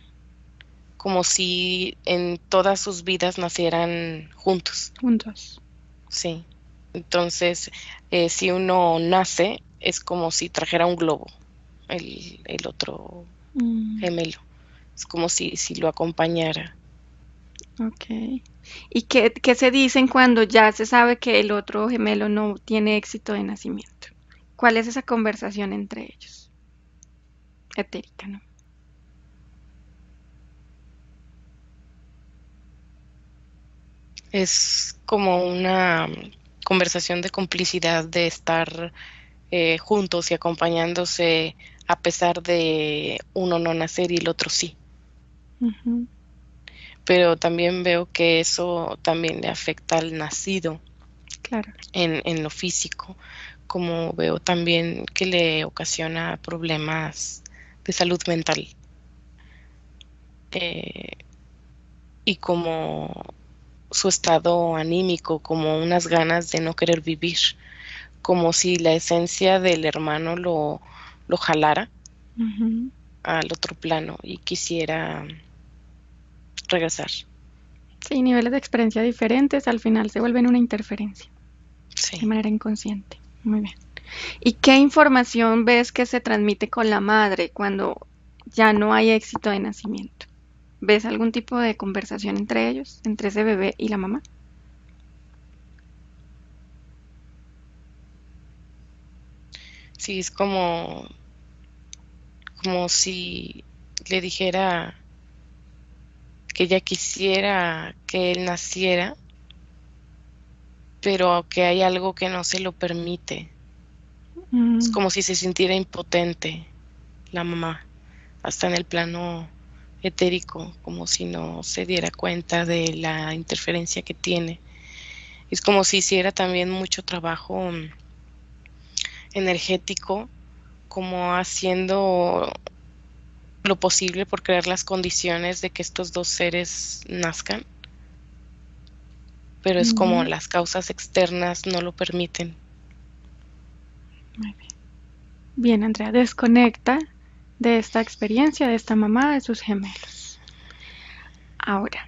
Speaker 2: como si en todas sus vidas nacieran juntos.
Speaker 1: juntos.
Speaker 2: Sí. Entonces, si uno nace, es como si trajera un globo, el otro
Speaker 1: Mm,
Speaker 2: gemelo. Es como si lo acompañara.
Speaker 1: ok. ¿Y qué se dicen cuando ya se sabe que el otro gemelo no tiene éxito de nacimiento? ¿Cuál es esa conversación entre ellos? Etérica, ¿no?
Speaker 2: Es como una conversación de complicidad, de estar juntos y acompañándose a pesar de uno no nacer y el otro sí.
Speaker 1: Ujú,
Speaker 2: Pero también veo que eso también le afecta al nacido
Speaker 1: claro.
Speaker 2: en lo físico, como veo también que le ocasiona problemas de salud mental, eh, y como su estado anímico, como unas ganas de no querer vivir, como si la esencia del hermano lo jalara
Speaker 1: Ujú.
Speaker 2: al otro plano y quisiera regresar.
Speaker 1: Sí, niveles de experiencia diferentes al final se vuelven una interferencia de
Speaker 2: Sí.
Speaker 1: manera inconsciente. Muy bien. ¿Y qué información ves que se transmite con la madre cuando ya no hay éxito de nacimiento? ¿Ves algún tipo de conversación entre ellos, entre ese bebé y la mamá?
Speaker 2: Sí, es como si le dijera que ella quisiera que él naciera, pero que hay algo que no se lo permite. Es
Speaker 1: Mm,
Speaker 2: como si se sintiera impotente la mamá, hasta en el plano etérico, como si no se diera cuenta de la interferencia que tiene. Es como si hiciera también mucho trabajo energético, como haciendo lo posible por crear las condiciones de que estos dos seres nazcan, pero es como
Speaker 1: ujú.
Speaker 2: las causas externas no lo permiten.
Speaker 1: Muy bien. Bien, Andrea, desconecta de esta experiencia, de esta mamá, de sus gemelos. Ahora,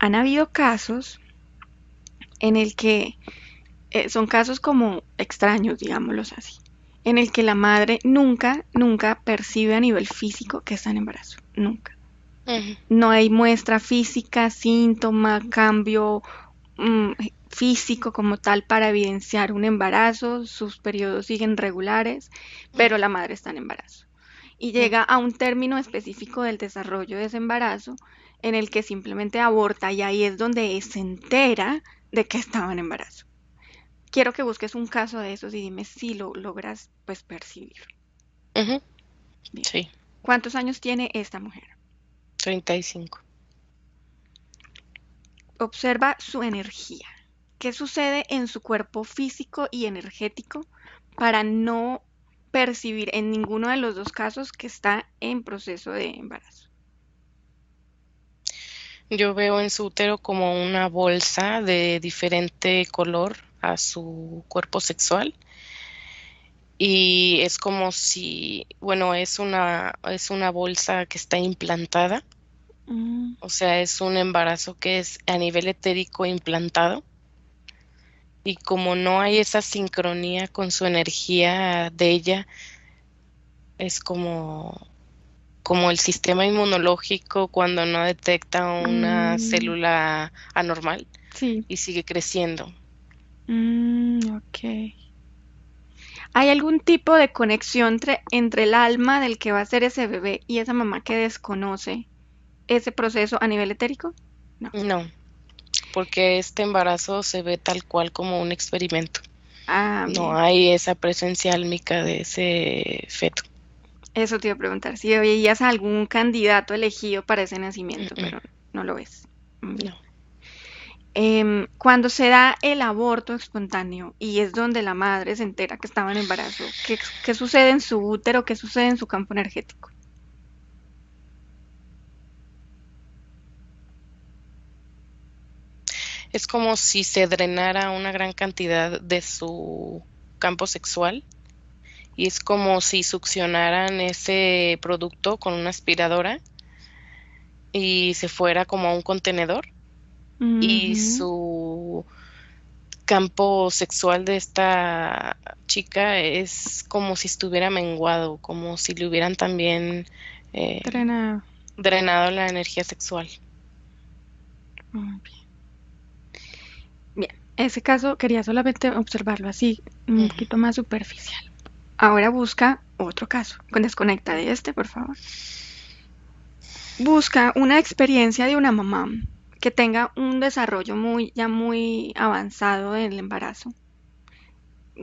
Speaker 1: han habido casos en el que son casos como extraños, digámoslos así, en el que la madre nunca percibe a nivel físico que está en embarazo, nunca.
Speaker 2: Ujú.
Speaker 1: No hay muestra física, síntoma, cambio mm, físico como tal para evidenciar un embarazo, sus periodos siguen regulares, pero la madre está en embarazo. Y
Speaker 2: Ujú.
Speaker 1: llega a un término específico del desarrollo de ese embarazo en el que simplemente aborta y ahí es donde se entera de que estaba en embarazo. Quiero que busques un caso de esos y dime si lo logras pues percibir.
Speaker 2: Ujú.
Speaker 1: Bien.
Speaker 2: Sí,
Speaker 1: ¿Cuántos años tiene esta mujer?
Speaker 2: 35.
Speaker 1: Observa su energía. ¿Qué sucede en su cuerpo físico y energético para no percibir en ninguno de los dos casos que está en proceso de embarazo?
Speaker 2: Yo veo en su útero como una bolsa de diferente color a su cuerpo sexual y es como si, bueno, es una bolsa que está implantada,
Speaker 1: Mm,
Speaker 2: o sea, es un embarazo que es a nivel etérico implantado y como no hay esa sincronía con su energía de ella, es como el sistema inmunológico cuando no detecta una
Speaker 1: mm,
Speaker 2: célula anormal
Speaker 1: sí.
Speaker 2: y sigue creciendo.
Speaker 1: Ok. ¿Hay algún tipo de conexión entre el alma del que va a ser ese bebé y esa mamá que desconoce ese proceso a nivel etérico? No.
Speaker 2: No, porque este embarazo se ve tal cual como un experimento.
Speaker 1: Ah,
Speaker 2: No
Speaker 1: bien.
Speaker 2: hay esa presencia álmica de ese feto.
Speaker 1: Eso te iba a preguntar. Si veías a algún candidato elegido para ese nacimiento,
Speaker 2: Mm,
Speaker 1: pero no lo ves. Bien.
Speaker 2: no.
Speaker 1: Cuando se da el aborto espontáneo y es donde la madre se entera que estaba en embarazo, ¿qué sucede en su útero? ¿Qué sucede en su campo energético?
Speaker 2: Es como si se drenara una gran cantidad de su campo sexual y es como si succionaran ese producto con una aspiradora y se fuera como a un contenedor y
Speaker 1: Ujú.
Speaker 2: su campo sexual de esta chica es como si estuviera menguado, como si le hubieran también eh,
Speaker 1: Drenado.
Speaker 2: drenado la energía sexual.
Speaker 1: Muy bien. Bien, ese caso quería solamente observarlo así, un
Speaker 2: Ujú.
Speaker 1: poquito más superficial. Ahora busca otro caso. Desconecta de este, por favor. Busca una experiencia de una mamá que tenga un desarrollo ya muy avanzado del embarazo,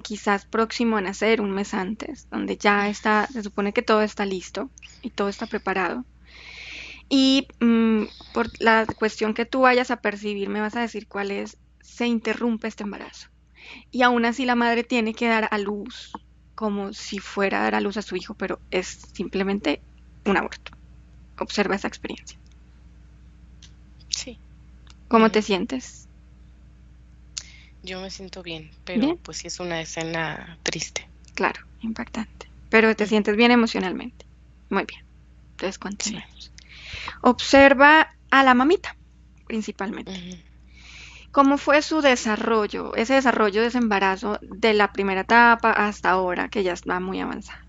Speaker 1: quizás próximo a nacer un mes antes, donde ya está, se supone que todo está listo y todo está preparado. Y por la cuestión que tú vayas a percibir, me vas a decir cuál es, se interrumpe este embarazo. Y aún así la madre tiene que dar a luz como si fuera a dar a luz a su hijo, pero es simplemente un aborto. Observa esa experiencia.
Speaker 2: Sí.
Speaker 1: ¿Cómo te
Speaker 2: Ujú.
Speaker 1: sientes?
Speaker 2: Yo me siento bien, pero
Speaker 1: Bien,
Speaker 2: pues sí es una escena triste.
Speaker 1: claro, impactante. Pero te
Speaker 2: Ujú.
Speaker 1: sientes bien emocionalmente. Muy bien. Entonces
Speaker 2: Sí.
Speaker 1: continuemos. Observa a la mamita, principalmente.
Speaker 2: Ujú.
Speaker 1: ¿Cómo fue su desarrollo, ese desarrollo de ese embarazo de la primera etapa hasta ahora que ya está muy avanzada?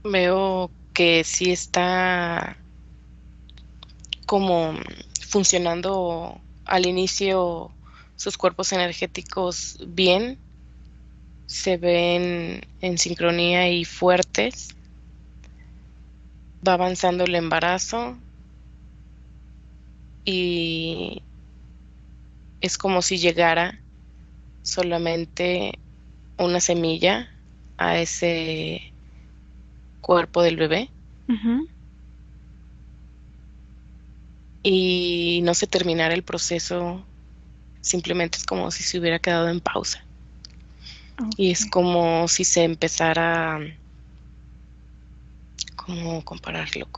Speaker 2: Veo que sí está como funcionando al inicio sus cuerpos energéticos bien, se ven en sincronía y fuertes, va avanzando el embarazo y es como si llegara solamente una semilla a ese cuerpo del bebé
Speaker 1: Ujú.
Speaker 2: y no se terminara el proceso, simplemente es como si se hubiera quedado en pausa. Y
Speaker 1: Ok.
Speaker 2: es como si se empezara, ¿cómo compararlo?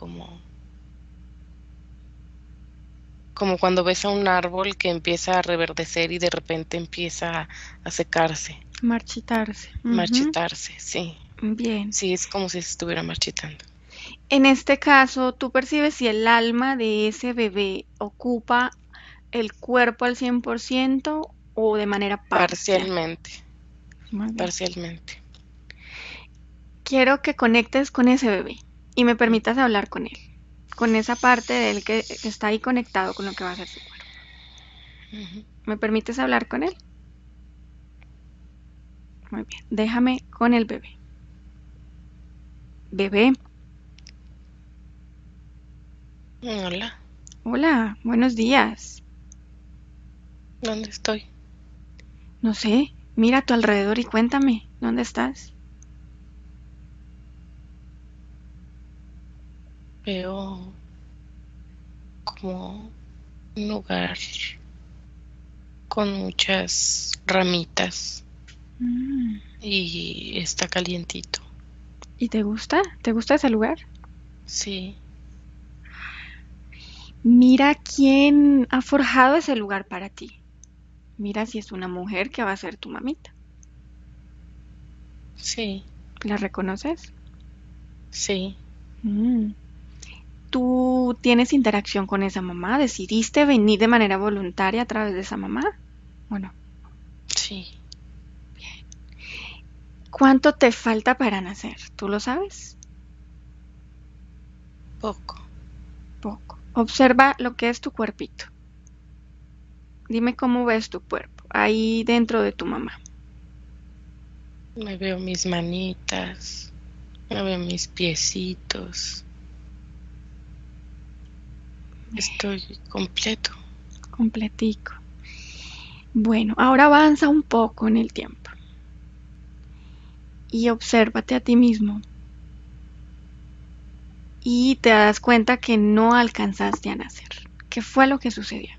Speaker 2: como cuando ves a un árbol que empieza a reverdecer y de repente empieza a secarse,
Speaker 1: Marchitarse. Ujú.
Speaker 2: marchitarse, sí.
Speaker 1: Bien.
Speaker 2: Sí, es como si se estuviera marchitando.
Speaker 1: En este caso, ¿tú percibes si el alma de ese bebé ocupa el cuerpo al 100% o de manera parcial?
Speaker 2: Parcialmente,
Speaker 1: Muy bien.
Speaker 2: parcialmente.
Speaker 1: Quiero que conectes con ese bebé y me permitas hablar con él, con esa parte de él que está ahí conectado con lo que va a ser su cuerpo.
Speaker 2: Ujú.
Speaker 1: ¿Me permites hablar con él? Muy bien. Déjame con el bebé. Bebé,
Speaker 2: Hola,
Speaker 1: hola, buenos días.
Speaker 2: ¿dónde estoy?
Speaker 1: No sé, mira a tu alrededor y cuéntame, ¿dónde estás?
Speaker 2: Veo como un lugar con muchas ramitas
Speaker 1: Mm,
Speaker 2: y está calientito.
Speaker 1: ¿Y te gusta? ¿Te gusta ese lugar?
Speaker 2: Sí,
Speaker 1: Mira quién ha forjado ese lugar para ti. Mira si es una mujer que va a ser tu mamita.
Speaker 2: sí,
Speaker 1: ¿La reconoces?
Speaker 2: sí,
Speaker 1: Mm. ¿Tú tienes interacción con esa mamá? ¿Decidiste venir de manera voluntaria a través de esa mamá? Bueno,
Speaker 2: sí,
Speaker 1: ¿cuánto te falta para nacer? ¿Tú lo sabes?
Speaker 2: poco.
Speaker 1: Poco. Observa lo que es tu cuerpito. Dime cómo ves tu cuerpo ahí dentro de tu mamá.
Speaker 2: Me veo mis manitas, me veo mis piecitos. Estoy completo.
Speaker 1: Completico. Bueno, ahora avanza un poco en el tiempo y obsérvate a ti mismo y te das cuenta que no alcanzaste a nacer. ¿Qué fue lo que sucedió?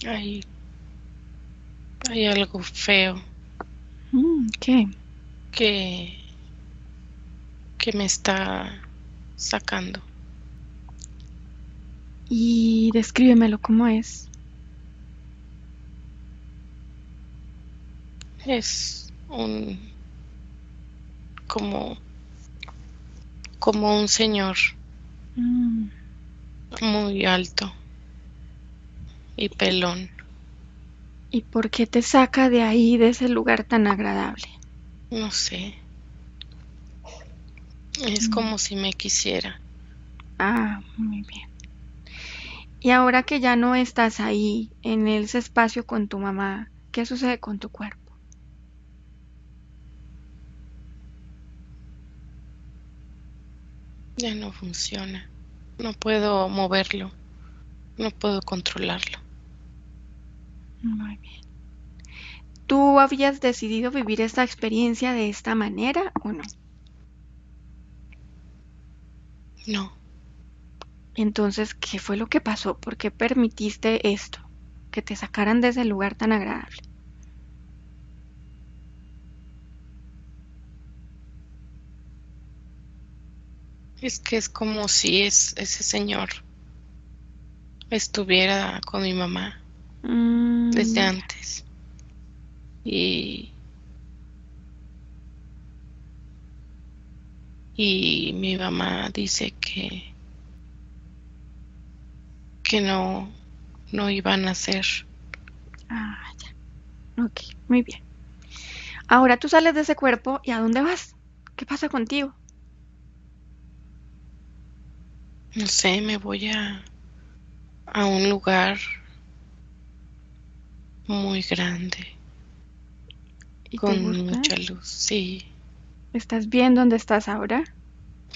Speaker 2: Hay, hay algo feo
Speaker 1: ¿Qué?
Speaker 2: que, que me está sacando.
Speaker 1: Y descríbemelo cómo es.
Speaker 2: Es como, como un señor
Speaker 1: Mm,
Speaker 2: muy alto y pelón.
Speaker 1: ¿Y por qué te saca de ahí, de ese lugar tan agradable?
Speaker 2: No sé, es
Speaker 1: Mm,
Speaker 2: como si me quisiera.
Speaker 1: muy bien. Y ahora que ya no estás ahí, en ese espacio con tu mamá, ¿qué sucede con tu cuerpo?
Speaker 2: Ya no funciona. No puedo moverlo, no puedo controlarlo.
Speaker 1: Muy bien. ¿Tú habías decidido vivir esta experiencia de esta manera o no?
Speaker 2: No,
Speaker 1: Entonces, ¿qué fue lo que pasó? ¿Por qué permitiste esto? Que te sacaran de ese lugar tan agradable.
Speaker 2: es que es como si ese señor estuviera con mi mamá desde
Speaker 1: Ya.
Speaker 2: antes. Y, y mi mamá dice que no iban a ser.
Speaker 1: Ya. Ok, muy bien. Ahora tú sales de ese cuerpo y ¿a dónde vas? ¿Qué pasa contigo?
Speaker 2: No sé, me voy a un lugar muy grande,
Speaker 1: ¿Y te
Speaker 2: con
Speaker 1: gusta?
Speaker 2: mucha luz. Sí,
Speaker 1: ¿Estás bien donde estás ahora?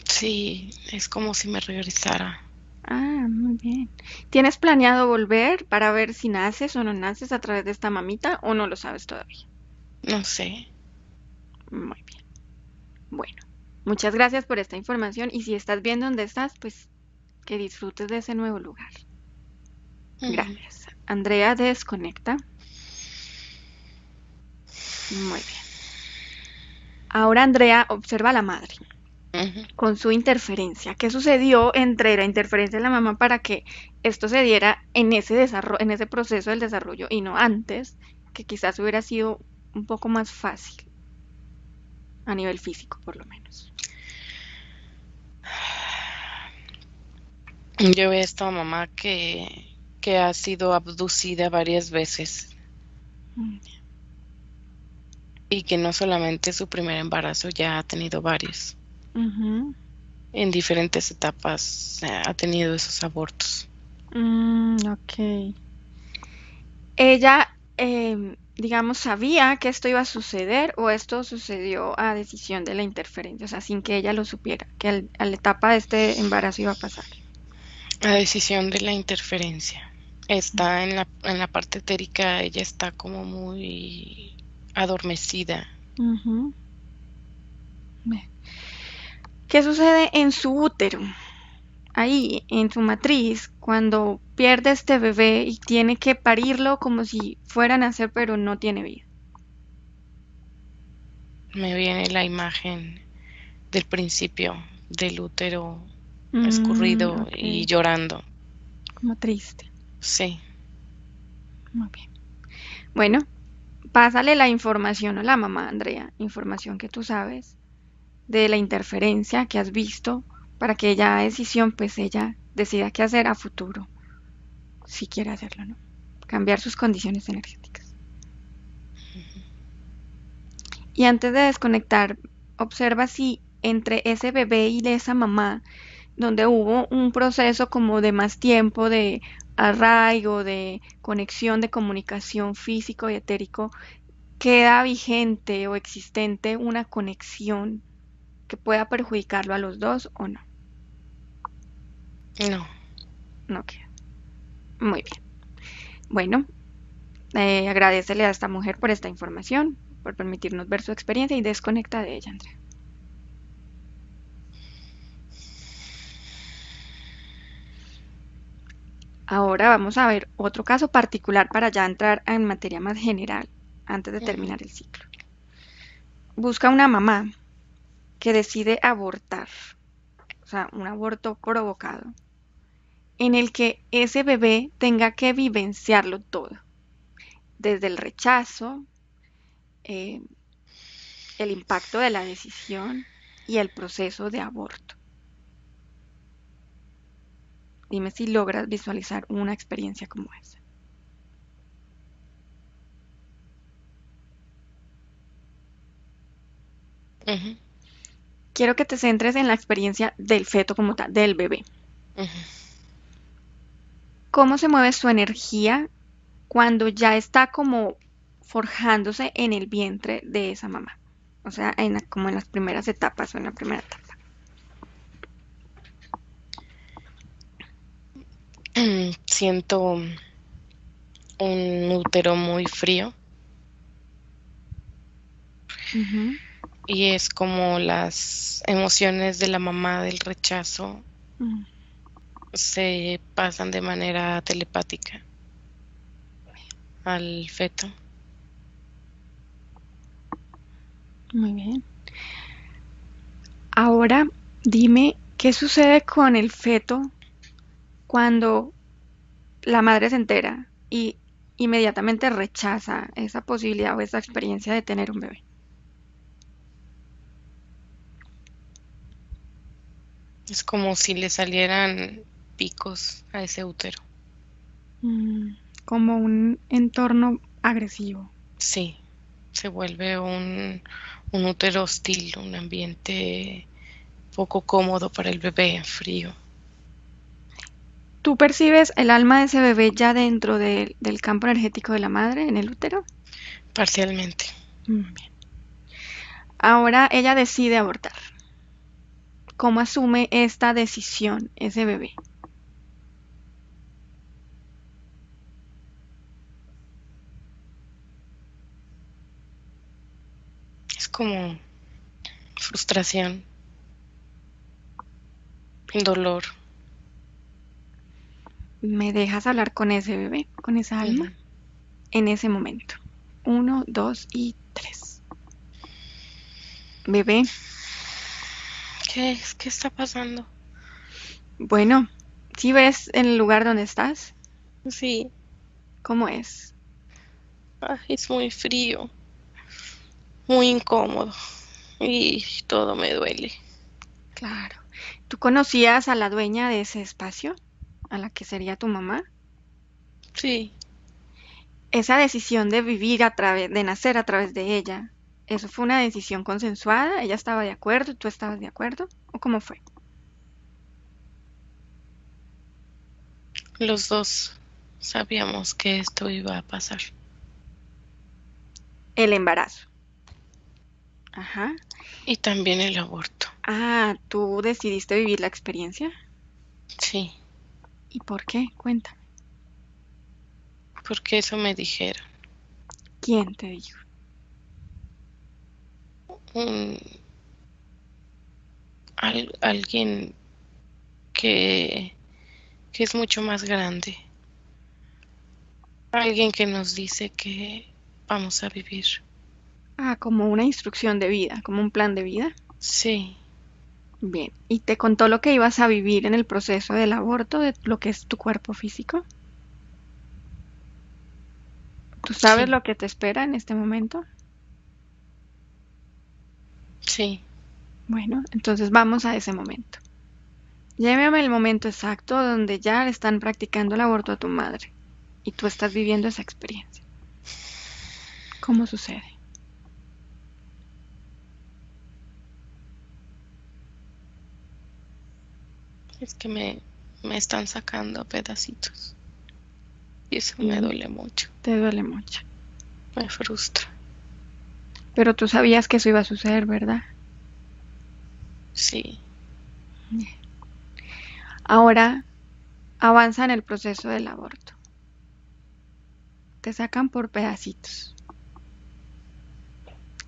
Speaker 2: sí, es como si me regresara.
Speaker 1: Muy bien. ¿Tienes planeado volver para ver si naces o no naces a través de esta mamita o no lo sabes todavía?
Speaker 2: No sé.
Speaker 1: Muy bien. Bueno, muchas gracias por esta información y si estás bien donde estás, pues que disfrutes de ese nuevo lugar.
Speaker 2: Ujú.
Speaker 1: Gracias. Andrea desconecta. Muy bien. Ahora Andrea observa a la madre
Speaker 2: Ujú.
Speaker 1: con su interferencia. ¿Qué sucedió entre la interferencia de la mamá para que esto se diera en ese desarrollo, en ese proceso del desarrollo y no antes, que quizás hubiera sido un poco más fácil a nivel físico, por lo menos?
Speaker 2: Yo he visto a mamá que ha sido abducida varias veces
Speaker 1: Mm,
Speaker 2: y que no solamente su primer embarazo, ya ha tenido varios.
Speaker 1: ujú.
Speaker 2: En diferentes etapas ha tenido esos abortos.
Speaker 1: Ok. Ella, digamos, sabía que esto iba a suceder o esto sucedió a decisión de la interferencia, o sea, sin que ella lo supiera, que a la etapa de este embarazo iba a pasar.
Speaker 2: La decisión de la interferencia. Está en la parte etérica, ella está como muy adormecida.
Speaker 1: Ujú. Ve. ¿Qué sucede en su útero? Ahí, en su matriz, cuando pierde este bebé y tiene que parirlo como si fuera a nacer, pero no tiene vida.
Speaker 2: Me viene la imagen del principio del útero escurrido y
Speaker 1: Ok,
Speaker 2: llorando.
Speaker 1: como triste.
Speaker 2: Sí.
Speaker 1: Muy bien. Bueno, pásale la información a la mamá, Andrea, información que tú sabes de la interferencia que has visto para que ella a decisión, pues ella decida qué hacer a futuro, si quiere hacerlo, ¿no? Cambiar sus condiciones energéticas. Y antes de desconectar, observa si entre ese bebé y esa mamá, donde hubo un proceso como de más tiempo, de arraigo, de conexión, de comunicación físico y etérico, queda vigente o existente una conexión que pueda perjudicarlo a los dos o no.
Speaker 2: No.
Speaker 1: No queda. Muy bien. Bueno, agradecele a esta mujer por esta información, por permitirnos ver su experiencia y desconecta de ella, Andrea. Ahora vamos a ver otro caso particular para ya entrar en materia más general antes de
Speaker 2: Ujú.
Speaker 1: terminar el ciclo. Busca una mamá que decide abortar, o sea, un aborto provocado, en el que ese bebé tenga que vivenciarlo todo, desde el rechazo, eh, el impacto de la decisión y el proceso de aborto. Dime si logras visualizar una experiencia como esa.
Speaker 2: Ujú.
Speaker 1: Quiero que te centres en la experiencia del feto como tal, del bebé.
Speaker 2: Ujú.
Speaker 1: ¿Cómo se mueve su energía cuando ya está como forjándose en el vientre de esa mamá? O sea, como en las primeras etapas o en la primera etapa.
Speaker 2: Siento un útero muy frío
Speaker 1: Ujú,
Speaker 2: y es como las emociones de la mamá del rechazo
Speaker 1: ujú.
Speaker 2: se pasan de manera telepática al feto.
Speaker 1: Muy bien. Ahora dime qué sucede con el feto cuando la madre se entera y inmediatamente rechaza esa posibilidad o esa experiencia de tener un bebé.
Speaker 2: Es como si le salieran picos a ese útero.
Speaker 1: Mm, como un entorno agresivo.
Speaker 2: Sí, se vuelve un útero hostil, un ambiente poco cómodo para el bebé, frío.
Speaker 1: ¿Tú percibes el alma de ese bebé ya dentro del campo energético de la madre, en el útero?
Speaker 2: Parcialmente.
Speaker 1: Bien. Ahora ella decide abortar. ¿Cómo asume esta decisión ese bebé?
Speaker 2: Es como frustración, dolor.
Speaker 1: ¿Me dejas hablar con ese bebé, con esa alma?
Speaker 2: Ujú.
Speaker 1: En ese momento. Uno, dos y tres. Bebé,
Speaker 2: ¿Qué está pasando?
Speaker 1: bueno, ¿sí ves el lugar donde estás?
Speaker 2: Sí,
Speaker 1: ¿Cómo es?
Speaker 2: es muy frío, muy incómodo y todo me duele.
Speaker 1: Claro. ¿Tú conocías a la dueña de ese espacio? ¿A la que sería tu mamá?
Speaker 2: Sí,
Speaker 1: Esa decisión de vivir a través, de nacer a través de ella, ¿eso fue una decisión consensuada? ¿Ella estaba de acuerdo? ¿Tú estabas de acuerdo? ¿O cómo fue?
Speaker 2: los dos sabíamos que esto iba a pasar.
Speaker 1: El embarazo. Ajá.
Speaker 2: Y también el aborto.
Speaker 1: Ah, ¿tú decidiste vivir la experiencia?
Speaker 2: Sí,
Speaker 1: ¿Y por qué? Cuéntame.
Speaker 2: porque eso me dijeron.
Speaker 1: ¿Quién te dijo?
Speaker 2: Un, alguien que, que es mucho más grande. Alguien que nos dice que vamos a vivir.
Speaker 1: Ah, como una instrucción de vida, como un plan de vida.
Speaker 2: Sí,
Speaker 1: Bien. ¿Y te contó lo que ibas a vivir en el proceso del aborto, de lo que es tu cuerpo físico? ¿Tú sabes
Speaker 2: sí,
Speaker 1: lo que te espera en este momento?
Speaker 2: sí.
Speaker 1: Bueno, entonces vamos a ese momento. Llévame el momento exacto donde ya le están practicando el aborto a tu madre y tú estás viviendo esa experiencia. ¿Cómo sucede?
Speaker 2: Es que me están sacando a pedacitos. Y eso me
Speaker 1: Y
Speaker 2: duele mucho.
Speaker 1: te duele mucho.
Speaker 2: Me frustra.
Speaker 1: Pero tú sabías que eso iba a suceder, ¿verdad?
Speaker 2: Sí,
Speaker 1: Ahora avanza en el proceso del aborto. Te sacan por pedacitos.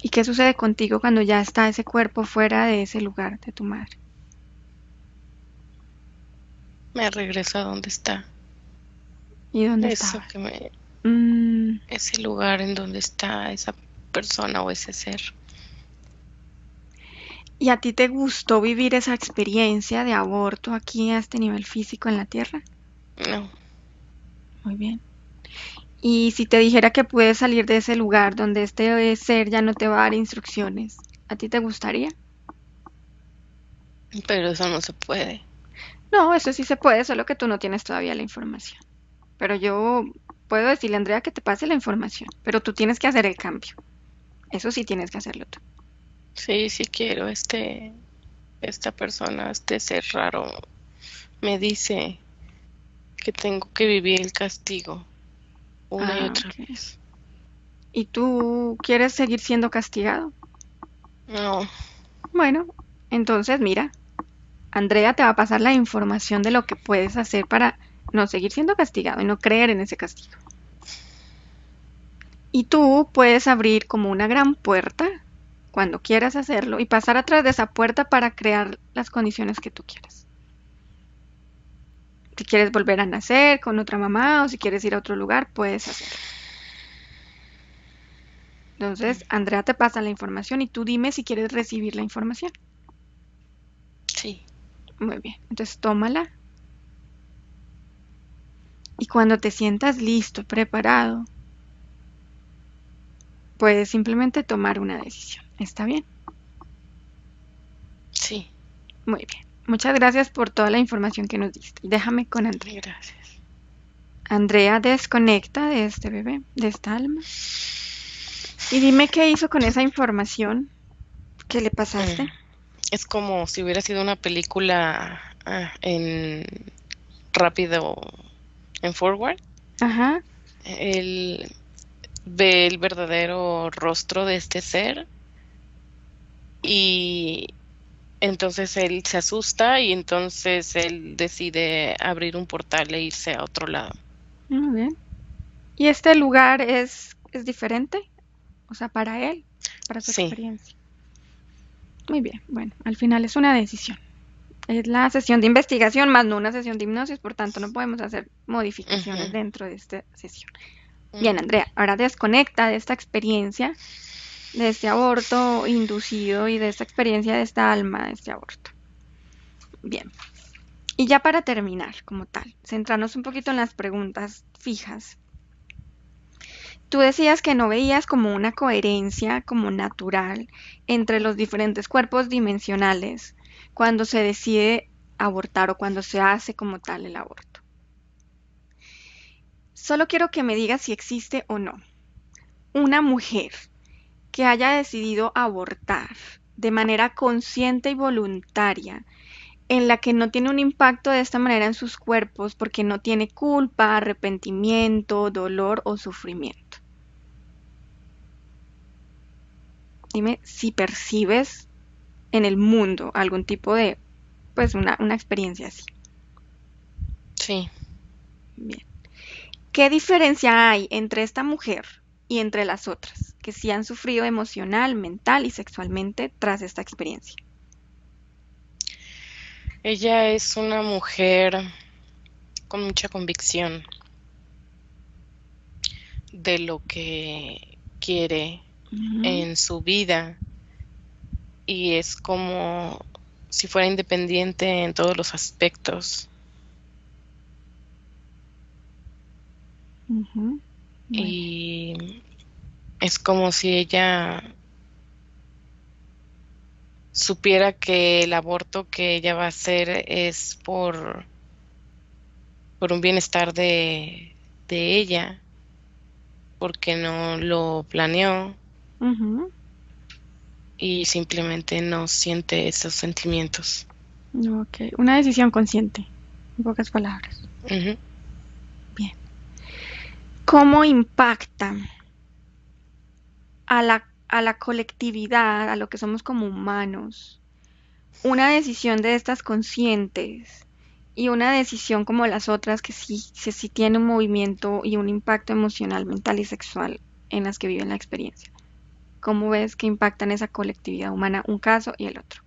Speaker 1: ¿Y qué sucede contigo cuando ya está ese cuerpo fuera de ese lugar de tu madre?
Speaker 2: me regresa a donde está.
Speaker 1: ¿Y dónde
Speaker 2: Eso
Speaker 1: estabas?
Speaker 2: que me,
Speaker 1: Mm,
Speaker 2: ese lugar en donde está esa persona o ese ser.
Speaker 1: ¿Y a ti te gustó vivir esa experiencia de aborto aquí a este nivel físico en la Tierra?
Speaker 2: No,
Speaker 1: Muy bien. Y si te dijera que puedes salir de ese lugar donde este ser ya no te va a dar instrucciones, ¿a ti te gustaría?
Speaker 2: pero eso no se puede.
Speaker 1: No, eso sí se puede, solo que tú no tienes todavía la información. Pero yo puedo decirle a Andrea que te pase la información, pero tú tienes que hacer el cambio. Eso sí tienes que hacerlo tú.
Speaker 2: Sí, sí quiero. Esta persona, este ser raro, me dice que tengo que vivir el castigo una y
Speaker 1: Ah,
Speaker 2: otra
Speaker 1: ok.
Speaker 2: vez.
Speaker 1: ¿Y tú quieres seguir siendo castigado?
Speaker 2: No,
Speaker 1: Bueno, entonces mira, Andrea te va a pasar la información de lo que puedes hacer para no seguir siendo castigado y no creer en ese castigo. Y tú puedes abrir como una gran puerta cuando quieras hacerlo y pasar a través de esa puerta para crear las condiciones que tú quieras. Si quieres volver a nacer con otra mamá o si quieres ir a otro lugar, puedes hacerlo. Entonces, Andrea te pasa la información y tú dime si quieres recibir la información.
Speaker 2: sí,
Speaker 1: Muy bien, entonces tómala y cuando te sientas listo, preparado, puedes simplemente tomar una decisión. ¿Está bien?
Speaker 2: sí.
Speaker 1: Muy bien. Muchas gracias por toda la información que nos diste. Déjame con Andrea.
Speaker 2: Gracias.
Speaker 1: Andrea, desconecta de este bebé, de esta alma. Y dime qué hizo con esa información que le
Speaker 2: Mm,
Speaker 1: pasaste.
Speaker 2: Es como si hubiera sido una película en rápido, en forward.
Speaker 1: Ajá.
Speaker 2: Él ve el verdadero rostro de este ser y entonces él se asusta y entonces él decide abrir un portal e irse a otro lado.
Speaker 1: Muy bien. ¿Y este lugar es diferente? O sea, para él, para su
Speaker 2: Sí.
Speaker 1: experiencia. Muy bien. Bueno, al final es una decisión. Es la sesión de investigación más no una sesión de hipnosis, por tanto no podemos hacer modificaciones
Speaker 2: Ujú,
Speaker 1: dentro de esta sesión. Bien,
Speaker 2: ujú.
Speaker 1: Andrea, ahora desconecta de esta experiencia de este aborto inducido y de esta experiencia de esta alma de este aborto. Bien. Y ya para terminar, como tal, centrarnos un poquito en las preguntas fijas. Tú decías que no veías como una coherencia como natural entre los diferentes cuerpos dimensionales cuando se decide abortar o cuando se hace como tal el aborto. Solo quiero que me digas si existe o no una mujer que haya decidido abortar de manera consciente y voluntaria, en la que no tiene un impacto de esta manera en sus cuerpos porque no tiene culpa, arrepentimiento, dolor o sufrimiento. Dime si percibes en el mundo algún tipo de, pues una experiencia así.
Speaker 2: Sí.
Speaker 1: Bien. ¿Qué diferencia hay entre esta mujer y entre las otras que sí han sufrido emocional, mental y sexualmente tras esta experiencia?
Speaker 2: Ella es una mujer con mucha convicción de lo que quiere
Speaker 1: Ujú,
Speaker 2: en su vida y es como si fuera independiente en todos los aspectos.
Speaker 1: ujú. Muy bien.
Speaker 2: Y es como si ella supiera que el aborto que ella va a hacer es por un bienestar de ella, porque no lo planeó
Speaker 1: Ujú.
Speaker 2: y simplemente no siente esos sentimientos.
Speaker 1: Ok, una decisión consciente, en pocas palabras.
Speaker 2: Ujú.
Speaker 1: Bien. ¿Cómo impacta a la colectividad, a lo que somos como humanos, una decisión de estas conscientes y una decisión como las otras que sí tiene un movimiento y un impacto emocional, mental y sexual en las que viven la experiencia? ¿Cómo ves que impactan esa colectividad humana un caso y el otro?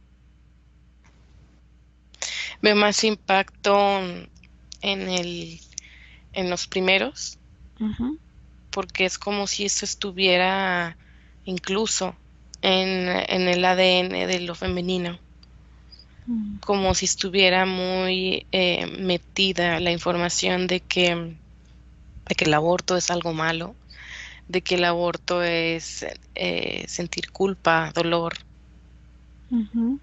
Speaker 2: Veo más impacto en en los primeros,
Speaker 1: Ujú,
Speaker 2: porque es como si eso estuviera incluso en el ADN de lo femenino,
Speaker 1: mm,
Speaker 2: como si estuviera muy metida la información de que el aborto es algo malo, de que el aborto es sentir culpa, dolor.
Speaker 1: ujú,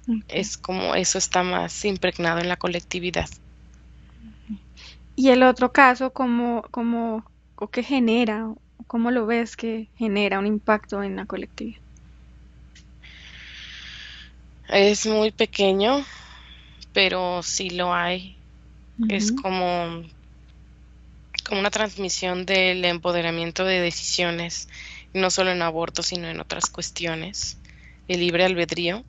Speaker 1: ok.
Speaker 2: Es como eso está más impregnado en la colectividad.
Speaker 1: Y el otro caso, o qué genera, o cómo lo ves que genera un impacto en la colectividad?
Speaker 2: Es muy pequeño, pero sí lo hay. Es
Speaker 1: Ujú,
Speaker 2: como una transmisión del empoderamiento de decisiones, no solo en aborto, sino en otras cuestiones. El libre albedrío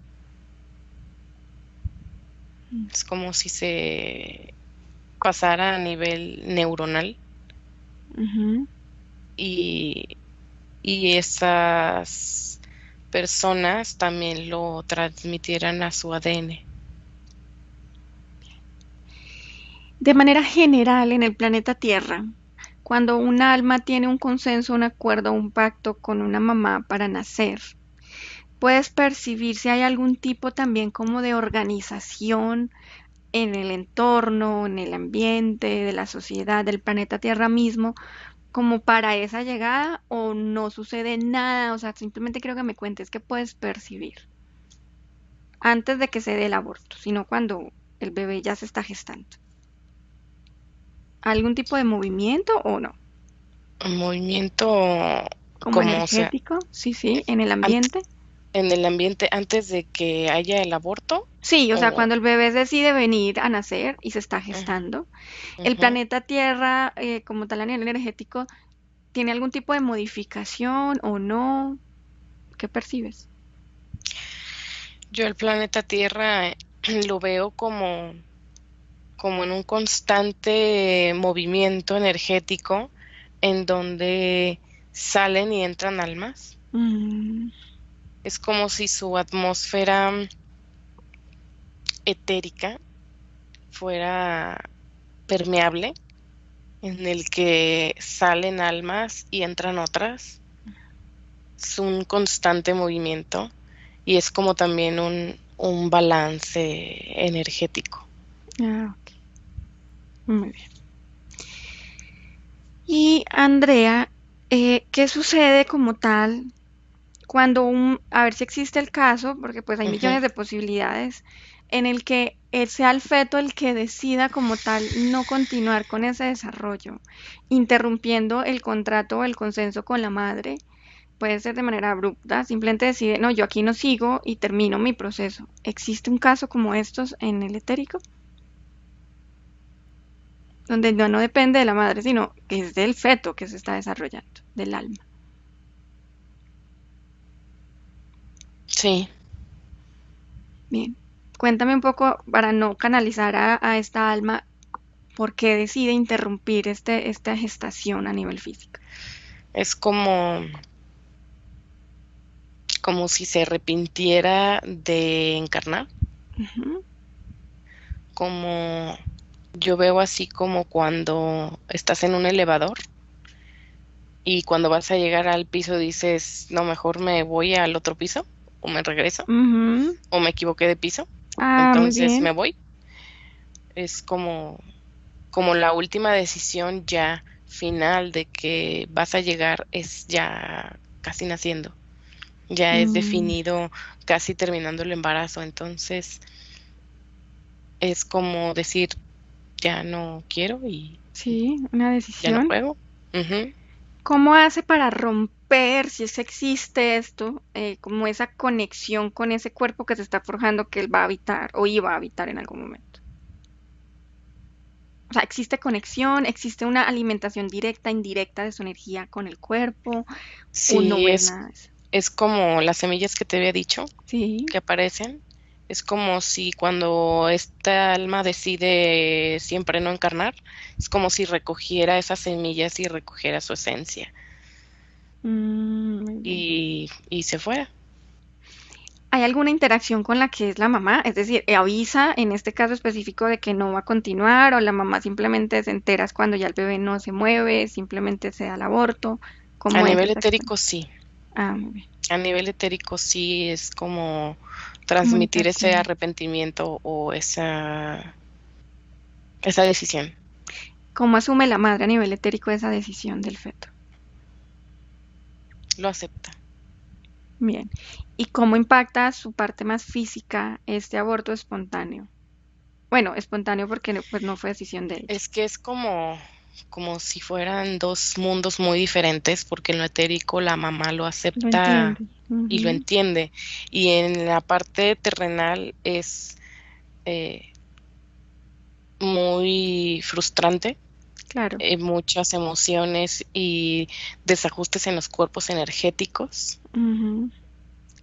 Speaker 2: es como si se pasara a nivel neuronal
Speaker 1: ujú.
Speaker 2: y, y esas personas también lo transmitieran a su ADN.
Speaker 1: De manera general, en el planeta Tierra, cuando un alma tiene un consenso, un acuerdo, un pacto con una mamá para nacer, puedes percibir si hay algún tipo también como de organización en el entorno, en el ambiente, de la sociedad, del planeta Tierra mismo, como para esa llegada, o no sucede nada. O sea, simplemente quiero que me cuentes qué puedes percibir antes de que se dé el aborto, sino cuando el bebé ya se está gestando. ¿Algún tipo de movimiento o no?
Speaker 2: Un movimiento
Speaker 1: Como
Speaker 2: como, o sea,
Speaker 1: energético, sí, sí, en el
Speaker 2: ant-
Speaker 1: ambiente.
Speaker 2: en el ambiente antes de que haya el aborto.
Speaker 1: Sí, o sea,
Speaker 2: O,
Speaker 1: cuando el bebé decide venir a nacer y se está
Speaker 2: ujú,
Speaker 1: gestando, el
Speaker 2: ujú.
Speaker 1: planeta Tierra, como tal a nivel energético, ¿tiene algún tipo de modificación o no? ¿Qué percibes?
Speaker 2: Yo el planeta Tierra lo veo como en un constante movimiento energético en donde salen y entran almas.
Speaker 1: Mm,
Speaker 2: Es como si su atmósfera etérica fuera permeable, en el que salen almas y entran otras, es un constante movimiento y es como también un balance energético.
Speaker 1: Ah, ok. Muy bien. Y Andrea, ¿qué sucede como tal cuando a ver si existe el caso, porque pues hay
Speaker 2: Ujú.
Speaker 1: millones de posibilidades, en el que sea el feto el que decida como tal no continuar con ese desarrollo, interrumpiendo el contrato o el consenso con la madre? Puede ser de manera abrupta, simplemente decide, no, yo aquí no sigo y termino mi proceso. ¿Existe un caso como estos en el etérico? Donde ya no depende de la madre, sino que es del feto que se está desarrollando, del alma.
Speaker 2: Sí,
Speaker 1: Bien, cuéntame un poco para no canalizar a esta alma por qué decide interrumpir esta gestación a nivel físico.
Speaker 2: es como si se arrepintiera de encarnar,
Speaker 1: Ujú,
Speaker 2: como yo veo así como cuando estás en un elevador y cuando vas a llegar al piso dices, no, mejor me voy al otro piso o me regreso
Speaker 1: ujú.
Speaker 2: o me equivoqué de piso,
Speaker 1: Ah, muy
Speaker 2: entonces
Speaker 1: bien.
Speaker 2: me voy. Es como la última decisión ya final de que vas a llegar es ya casi naciendo, ya es
Speaker 1: Mm,
Speaker 2: definido casi terminando el embarazo, entonces es como decir, ya no quiero y
Speaker 1: sí, una
Speaker 2: ya no
Speaker 1: decisión.
Speaker 2: juego. Ujú.
Speaker 1: ¿Cómo hace para romper, si es que existe esto, como esa conexión con ese cuerpo que se está forjando que él va a habitar o iba a habitar en algún momento? O sea, ¿existe conexión? ¿Existe una alimentación directa, indirecta de su energía con el cuerpo? ¿O no
Speaker 2: Sí,
Speaker 1: ves nada de eso?
Speaker 2: es como las semillas que te había dicho
Speaker 1: Sí.
Speaker 2: que aparecen. Es como si cuando esta alma decide siempre no encarnar, es como si recogiera esas semillas y recogiera su esencia
Speaker 1: Muy bien.
Speaker 2: y se fuera.
Speaker 1: ¿Hay alguna interacción con la que es la mamá? Es decir, avisa en este caso específico de que no va a continuar o la mamá simplemente se entera cuando ya el bebé no se mueve, simplemente se da el aborto.
Speaker 2: A
Speaker 1: ¿Cómo es
Speaker 2: nivel
Speaker 1: esa
Speaker 2: etérico
Speaker 1: experiencia?
Speaker 2: sí,
Speaker 1: Ah, muy bien.
Speaker 2: a nivel etérico sí es como transmitir ese
Speaker 1: Comunicación.
Speaker 2: arrepentimiento o esa decisión.
Speaker 1: ¿Cómo asume la madre a nivel etérico esa decisión del feto?
Speaker 2: Lo acepta.
Speaker 1: Bien. ¿Y cómo impacta su parte más física este aborto espontáneo? Bueno, espontáneo porque pues no fue decisión de ella.
Speaker 2: Es que es como si fueran dos mundos muy diferentes, porque en lo etérico la mamá lo
Speaker 1: Lo
Speaker 2: acepta
Speaker 1: entiende.
Speaker 2: y lo
Speaker 1: Ujú,
Speaker 2: entiende, y en la parte terrenal es eh, muy frustrante,
Speaker 1: claro.
Speaker 2: muchas emociones y desajustes en los cuerpos energéticos.
Speaker 1: Ujú,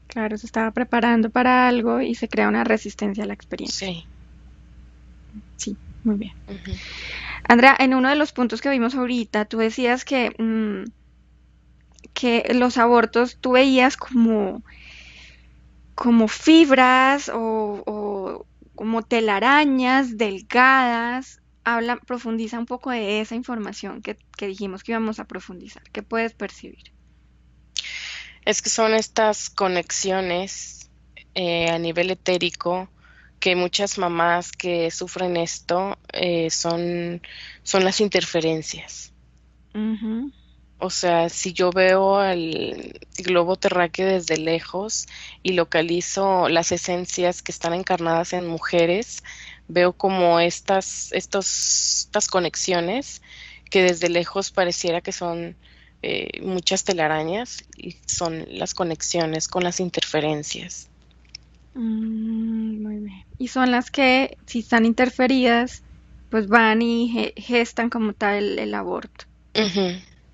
Speaker 1: claro, se estaba preparando para algo y se crea una resistencia a la experiencia.
Speaker 2: Sí.
Speaker 1: Sí, muy bien.
Speaker 2: Ujú.
Speaker 1: Andrea, en uno de los puntos que vimos ahorita, tú decías que los abortos tú veías como fibras o como telarañas delgadas. Habla, profundiza un poco de esa información que dijimos que íbamos a profundizar. ¿Qué puedes percibir?
Speaker 2: Es que son estas conexiones a nivel etérico que muchas mamás que sufren esto son las interferencias.
Speaker 1: Ujú,
Speaker 2: O sea, si yo veo el globo terráqueo desde lejos y localizo las esencias que están encarnadas en mujeres, veo como estas conexiones que desde lejos pareciera que son muchas telarañas y son las conexiones con las interferencias.
Speaker 1: muy bien. Y son las que, si están interferidas, pues van y gestan como tal el aborto.
Speaker 2: Ujú.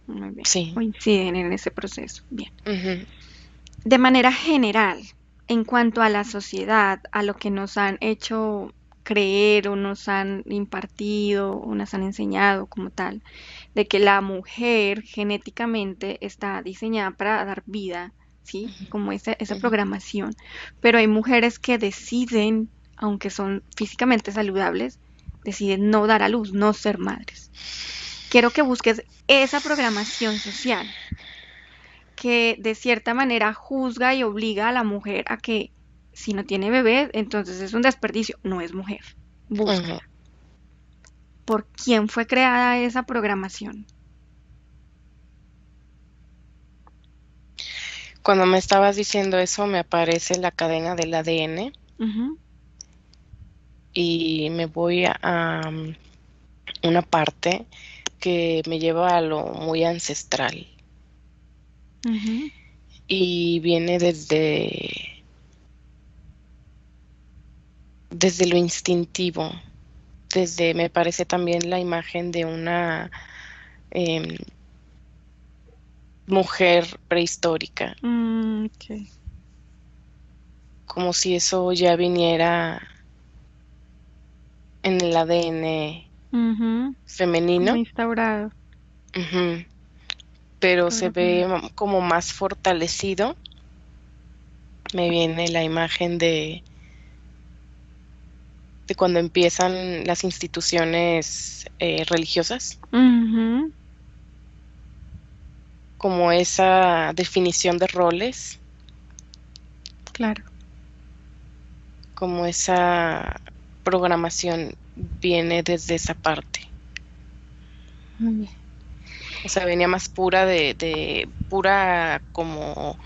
Speaker 1: Muy bien.
Speaker 2: Sí.
Speaker 1: Coinciden en ese proceso. Bien.
Speaker 2: Ujú.
Speaker 1: De manera general, en cuanto a la sociedad, a lo que nos han hecho creer o nos han impartido o nos han enseñado como tal, de que la mujer genéticamente está diseñada para dar vida, ¿sí? Como esa
Speaker 2: Ujú.
Speaker 1: programación. Pero hay mujeres que deciden, aunque son físicamente saludables, deciden no dar a luz, no ser madres. Quiero que busques esa programación social que de cierta manera juzga y obliga a la mujer a que si no tiene bebé, entonces es un desperdicio, no es mujer.
Speaker 2: Ujú.
Speaker 1: Búscala. ¿Por quién fue creada esa programación?
Speaker 2: Cuando me estabas diciendo eso, me aparece la cadena del ADN
Speaker 1: Ujú,
Speaker 2: y me voy a una parte que me lleva a lo muy ancestral
Speaker 1: ujú,
Speaker 2: y viene desde lo instintivo, desde, me parece también la imagen de una em, mujer prehistórica,
Speaker 1: ok.
Speaker 2: como si eso ya viniera en el ADN
Speaker 1: Ujú, como
Speaker 2: femenino.
Speaker 1: instaurado.
Speaker 2: Ujú. Pero se ve
Speaker 1: Programado.
Speaker 2: como más fortalecido. Me viene la imagen de cuando empiezan las instituciones religiosas,
Speaker 1: Ujú,
Speaker 2: como esa definición de roles,
Speaker 1: claro.
Speaker 2: como esa programación viene desde esa parte.
Speaker 1: Muy bien.
Speaker 2: O sea, venía más pura de pura como,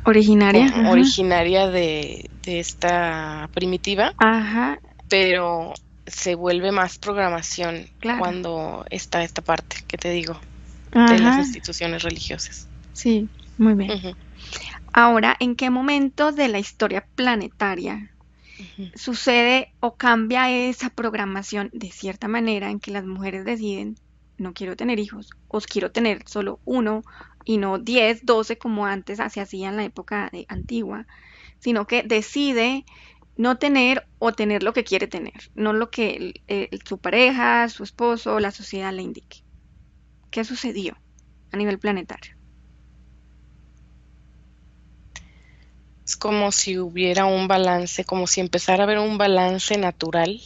Speaker 1: Originaria.
Speaker 2: como
Speaker 1: Ajá.
Speaker 2: originaria de esta primitiva,
Speaker 1: Ajá,
Speaker 2: pero se vuelve más programación
Speaker 1: claro.
Speaker 2: cuando está esta parte que te digo de las
Speaker 1: Ajá,
Speaker 2: instituciones religiosas.
Speaker 1: sí, muy bien.
Speaker 2: Ujú,
Speaker 1: Ahora, ¿en qué momento de la historia planetaria
Speaker 2: ujú.
Speaker 1: sucede o cambia esa programación de cierta manera en que las mujeres deciden, no quiero tener hijos, o quiero tener solo uno y no 10, 12 como antes se hacía en la época antigua, sino que decide no tener o tener lo que quiere tener, no lo que su pareja, su esposo, la sociedad le indique? ¿Qué sucedió a nivel planetario?
Speaker 2: Es como si hubiera un balance, como si empezara a haber un balance natural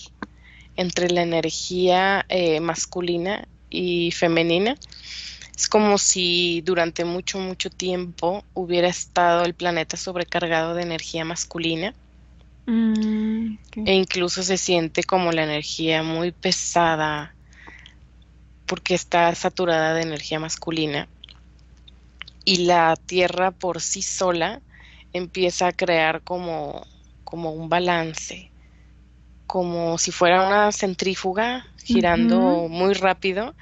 Speaker 2: entre la energía masculina y femenina. Es como si durante mucho, mucho tiempo hubiera estado el planeta sobrecargado de energía masculina
Speaker 1: Ok.
Speaker 2: e incluso se siente como la energía muy pesada porque está saturada de energía masculina y la Tierra por sí sola empieza a crear como un balance, como si fuera una centrífuga
Speaker 1: Ujú.
Speaker 2: girando muy rápido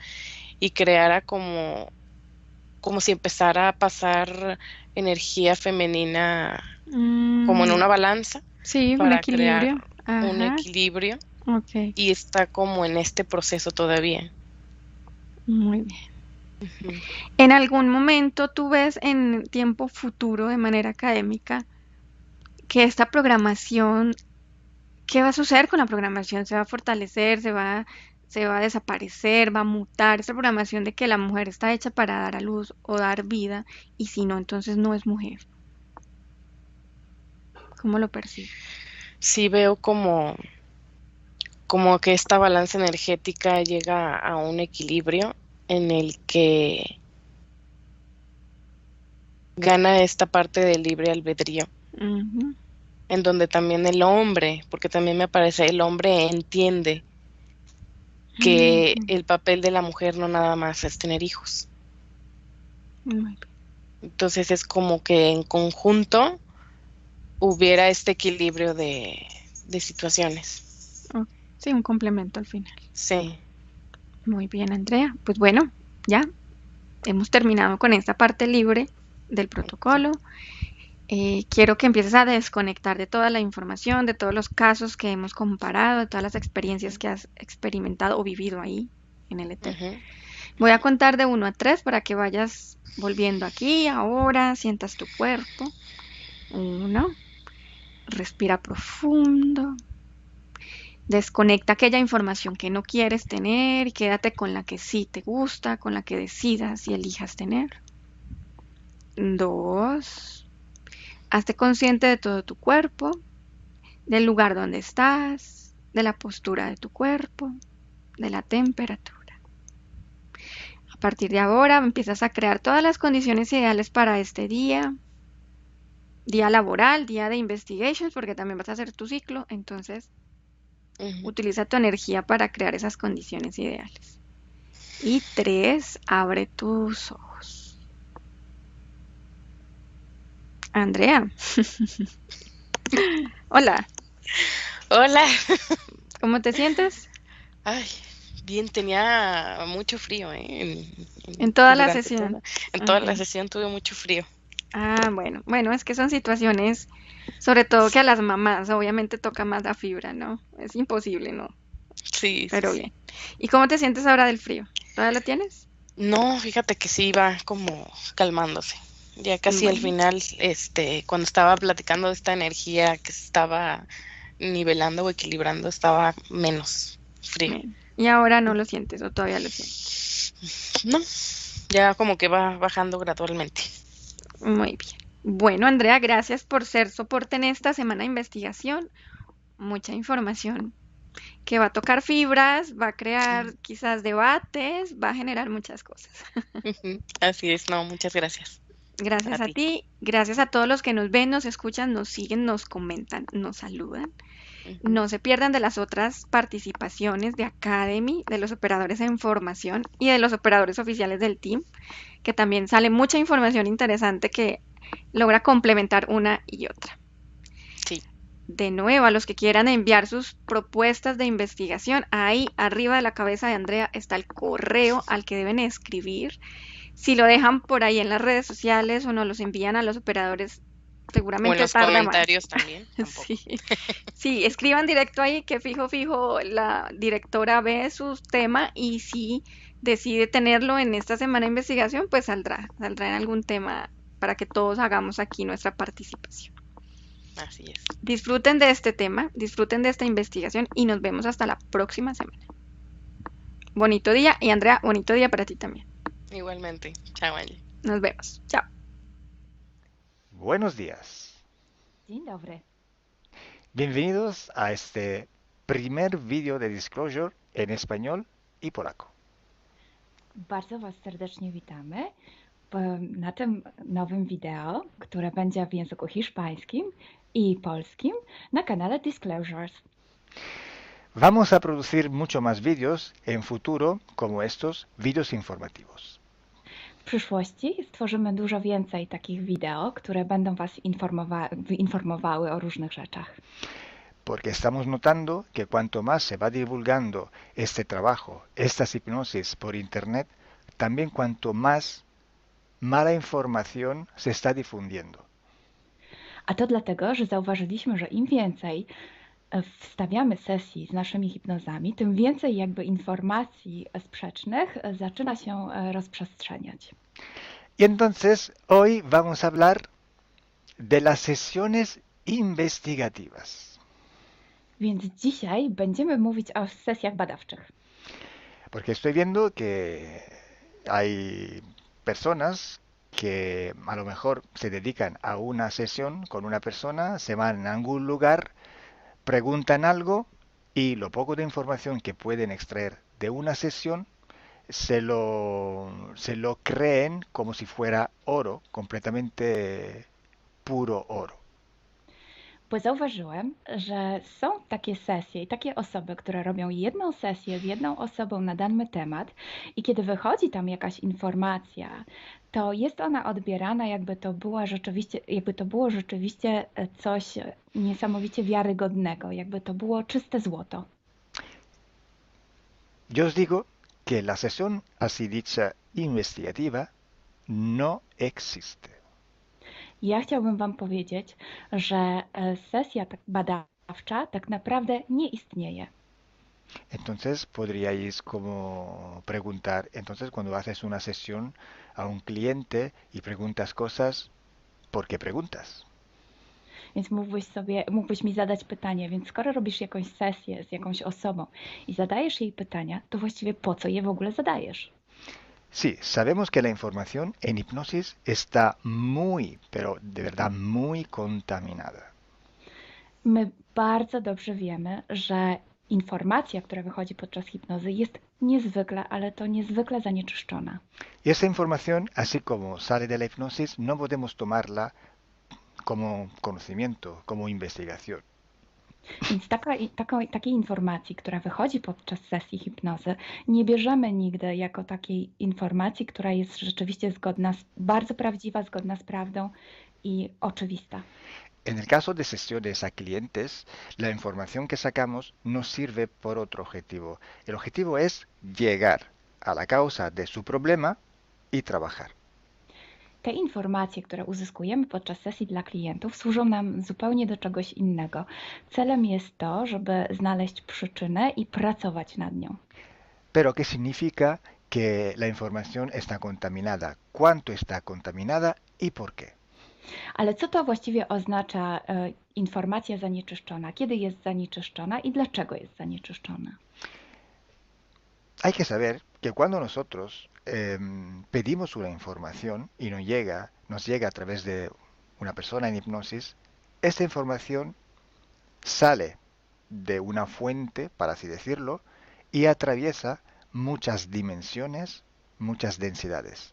Speaker 2: y creara como si empezara a pasar energía femenina como en
Speaker 1: Mm,
Speaker 2: una balanza
Speaker 1: sí, un
Speaker 2: para crear
Speaker 1: equilibrio.
Speaker 2: un
Speaker 1: Ajá,
Speaker 2: equilibrio
Speaker 1: ok,
Speaker 2: y está como en este proceso todavía.
Speaker 1: muy bien.
Speaker 2: Ujú.
Speaker 1: ¿En algún momento tú ves en tiempo futuro de manera académica que esta programación, qué va a suceder con la programación? ¿Se va a fortalecer? Se va a desaparecer? ¿Va a mutar? Esta programación de que la mujer está hecha para dar a luz o dar vida y si no, entonces no es mujer. ¿Cómo lo percibes?
Speaker 2: Sí veo como que esta balanza energética llega a un equilibrio en el que gana esta parte del libre albedrío,
Speaker 1: Ujú,
Speaker 2: en donde también el hombre, porque también me parece, el hombre entiende que
Speaker 1: ujú,
Speaker 2: el papel de la mujer no nada más es tener hijos.
Speaker 1: muy bien.
Speaker 2: Entonces es como que en conjunto hubiera este equilibrio de situaciones.
Speaker 1: Ok, sí, un complemento al final.
Speaker 2: Sí.
Speaker 1: Muy bien, Andrea. Pues bueno, ya hemos terminado con esta parte libre del protocolo. Quiero que empieces a desconectar de toda la información, de todos los casos que hemos comparado, de todas las experiencias
Speaker 2: Ujú,
Speaker 1: que has experimentado o vivido ahí en el éter.
Speaker 2: ujú,
Speaker 1: Voy a contar de 1 a 3 para que vayas volviendo aquí, ahora, sientas tu cuerpo. 1, respira profundo, desconecta aquella información que no quieres tener y quédate con la que sí te gusta, con la que decidas y elijas tener. 2, hazte consciente de todo tu cuerpo, del lugar donde estás, de la postura de tu cuerpo, de la temperatura. partir de ahora empiezas a crear todas las condiciones ideales para este día, día laboral, día de investigations, porque también vas a hacer tu ciclo, entonces
Speaker 2: Ujú.
Speaker 1: utiliza tu energía para crear esas condiciones ideales. Y 3, abre tus ojos. Andrea, hola,
Speaker 2: Hola.
Speaker 1: ¿cómo te sientes?
Speaker 2: Ay, bien, tenía mucho frío,
Speaker 1: En toda la
Speaker 2: durante
Speaker 1: sesión.
Speaker 2: toda, en toda la
Speaker 1: Ok.
Speaker 2: sesión tuve mucho frío.
Speaker 1: Ah, bueno, es que son situaciones, sobre todo que a
Speaker 2: Sí,
Speaker 1: las mamás, obviamente toca más la fibra, ¿no? Es imposible, ¿no?
Speaker 2: sí, sí,
Speaker 1: Pero
Speaker 2: sí.
Speaker 1: bien. ¿Y cómo te sientes ahora del frío? ¿Todavía lo tienes?
Speaker 2: No, fíjate que sí va como calmándose. Ya casi al
Speaker 1: Bueno,
Speaker 2: final, cuando estaba platicando de esta energía que se estaba nivelando o equilibrando, estaba menos frío.
Speaker 1: bien. ¿Y ahora no lo sientes o todavía lo sientes?
Speaker 2: No, ya como que va bajando gradualmente.
Speaker 1: Muy bien. Bueno, Andrea, gracias por ser soporte en esta semana de investigación. Mucha información que va a tocar fibras, va a crear quizás debates, va a generar muchas cosas.
Speaker 2: Ujú, así es, no, muchas gracias a
Speaker 1: Gracias a
Speaker 2: ti.
Speaker 1: ti, gracias a todos los que nos ven, nos escuchan, nos siguen, nos comentan, nos saludan.
Speaker 2: Ujú.
Speaker 1: No se pierdan de las otras participaciones de Academy, de los operadores en formación y de los operadores oficiales del team, que también sale mucha información interesante que logra complementar una y otra.
Speaker 2: Sí,
Speaker 1: De nuevo, a los que quieran enviar sus propuestas de investigación, ahí arriba de la cabeza de Andrea está el correo al que deben escribir. Si lo dejan por ahí en las redes sociales o nos los envían a los operadores,
Speaker 2: o en
Speaker 1: seguramente
Speaker 2: los
Speaker 1: tarda más.
Speaker 2: comentarios también,
Speaker 1: Sí,
Speaker 2: tampoco.
Speaker 1: sí, escriban directo ahí que fijo, la directora ve su tema y si decide tenerlo en esta semana de investigación, pues saldrá en algún tema para que todos hagamos aquí nuestra participación.
Speaker 2: Así es.
Speaker 1: Disfruten de este tema, disfruten de esta investigación y nos vemos hasta la próxima semana. Bonito día y Andrea, bonito día para ti también.
Speaker 2: Igualmente. Chao, Angie.
Speaker 1: Nos vemos. Chao.
Speaker 3: Buenos días.
Speaker 4: Dzień dobry.
Speaker 3: Bienvenidos a este primer vídeo de Disclosure en español y polaco.
Speaker 4: Bardzo Was serdecznie witamy na tym nowym wideo, które będzie w języku hiszpańskim i polskim na kanale Disclosures.
Speaker 3: Vamos a producir mucho más vídeos en futuro como estos vídeos informativos.
Speaker 4: W przyszłości stworzymy dużo więcej takich wideo, które będą Was informowały o różnych rzeczach.
Speaker 3: Porque estamos notando que cuanto más se va divulgando este trabajo, estas hipnosis por internet, también cuanto más mala información se está difundiendo.
Speaker 4: A to dlatego, że zauważyliśmy, że im więcej wstawiamy sesji z naszymi hipnozami, tym więcej jakby informacji sprzecznych zaczyna się rozprzestrzeniać.
Speaker 3: Y entonces hoy vamos a hablar de las sesiones investigativas.
Speaker 4: Więc dzisiaj będziemy mówić o sesjach badawczych.
Speaker 3: Porque estoy viendo que hay personas que a lo mejor se dedican a una sesión con una persona, se van a algún lugar, preguntan algo y lo poco de información que pueden extraer de una sesión se lo creen como si fuera oro, completamente puro oro.
Speaker 4: Bo zauważyłem, że są takie sesje i takie osoby, które robią jedną sesję z jedną osobą na dany temat i kiedy wychodzi tam jakaś informacja, to jest ona odbierana jakby to było rzeczywiście coś niesamowicie wiarygodnego, jakby to było czyste złoto.
Speaker 3: Yo os digo que la sesión así dicha investigativa no existe.
Speaker 4: Ja chciałbym Wam powiedzieć, że sesja badawcza tak naprawdę nie istnieje.
Speaker 3: Entonces podríais como preguntar, entonces cuando haces una sesión a un cliente y preguntas cosas, ¿por qué preguntas?
Speaker 4: Więc mógłbyś mi zadać pytanie, więc skoro robisz jakąś sesję z jakąś osobą i zadajesz jej pytania, to właściwie po co je w ogóle zadajesz?
Speaker 3: Sí, sabemos que la información en hipnosis está muy, pero de verdad muy contaminada.
Speaker 4: My bardzo dobrze wiemy, że informacja, która wychodzi podczas hipnozy, jest niezwykle, ale to niezwykle zanieczyszczona.
Speaker 3: Y esa información, así como sale de la hipnosis, no podemos tomarla como conocimiento, como investigación.
Speaker 4: Więc takiej informacji, która wychodzi podczas sesji hipnozy, nie bierzemy nigdy jako takiej informacji, która jest rzeczywiście bardzo prawdziwa, zgodna z prawdą i oczywista.
Speaker 3: En el caso de sesiones a clientes, la información que sacamos nos sirve por otro objetivo. El objetivo es llegar a la causa de su problema y trabajar.
Speaker 4: Te informacje, które uzyskujemy podczas sesji dla klientów, służą nam zupełnie do czegoś innego. Celem jest to, żeby znaleźć przyczynę i pracować nad nią.
Speaker 3: Pero ¿qué significa que la información está contaminada? ¿Cuánto está contaminada y por qué?
Speaker 4: Ale co to właściwie oznacza informacja zanieczyszczona? Kiedy jest zanieczyszczona i dlaczego jest zanieczyszczona?
Speaker 3: Hay que saber que cuando nosotros pedimos una información y nos llega a través de una persona en hipnosis, esta información sale de una fuente, para así decirlo, y atraviesa muchas dimensiones, muchas densidades.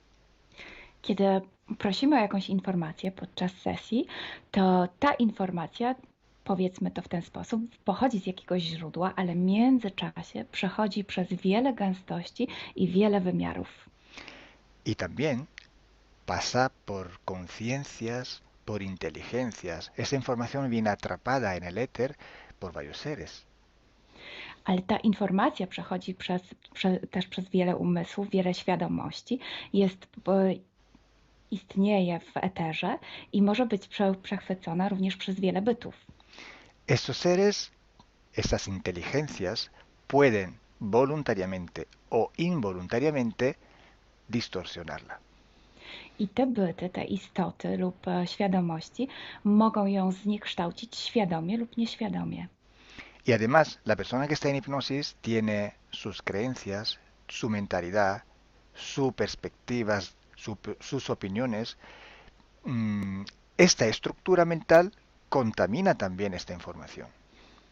Speaker 4: Kiedy prosimy o jakąś informację podczas sesji, to ta informacja, powiedzmy to w ten sposób, pochodzi z jakiegoś źródła, ale w międzyczasie przechodzi przez wiele gęstości i wiele wymiarów.
Speaker 3: Y también pasa por conciencias, por inteligencias. Esa información viene atrapada en el éter por varios seres.
Speaker 4: Ale ta informacja przechodzi też przez wiele umysłów, wiele świadomości, istnieje w eterze i może być przechwycona również przez wiele bytów.
Speaker 3: Estos seres, estas inteligencias, pueden voluntariamente o involuntariamente distorsionarla.
Speaker 4: I te byty, te istoty lub świadomości mogą ją zniekształcić świadomie lub nieświadomie.
Speaker 3: Y además, la persona que está en hipnosis tiene sus creencias, su mentalidad, sus perspectivas, sus opiniones. Esta estructura mental contamina también esta información.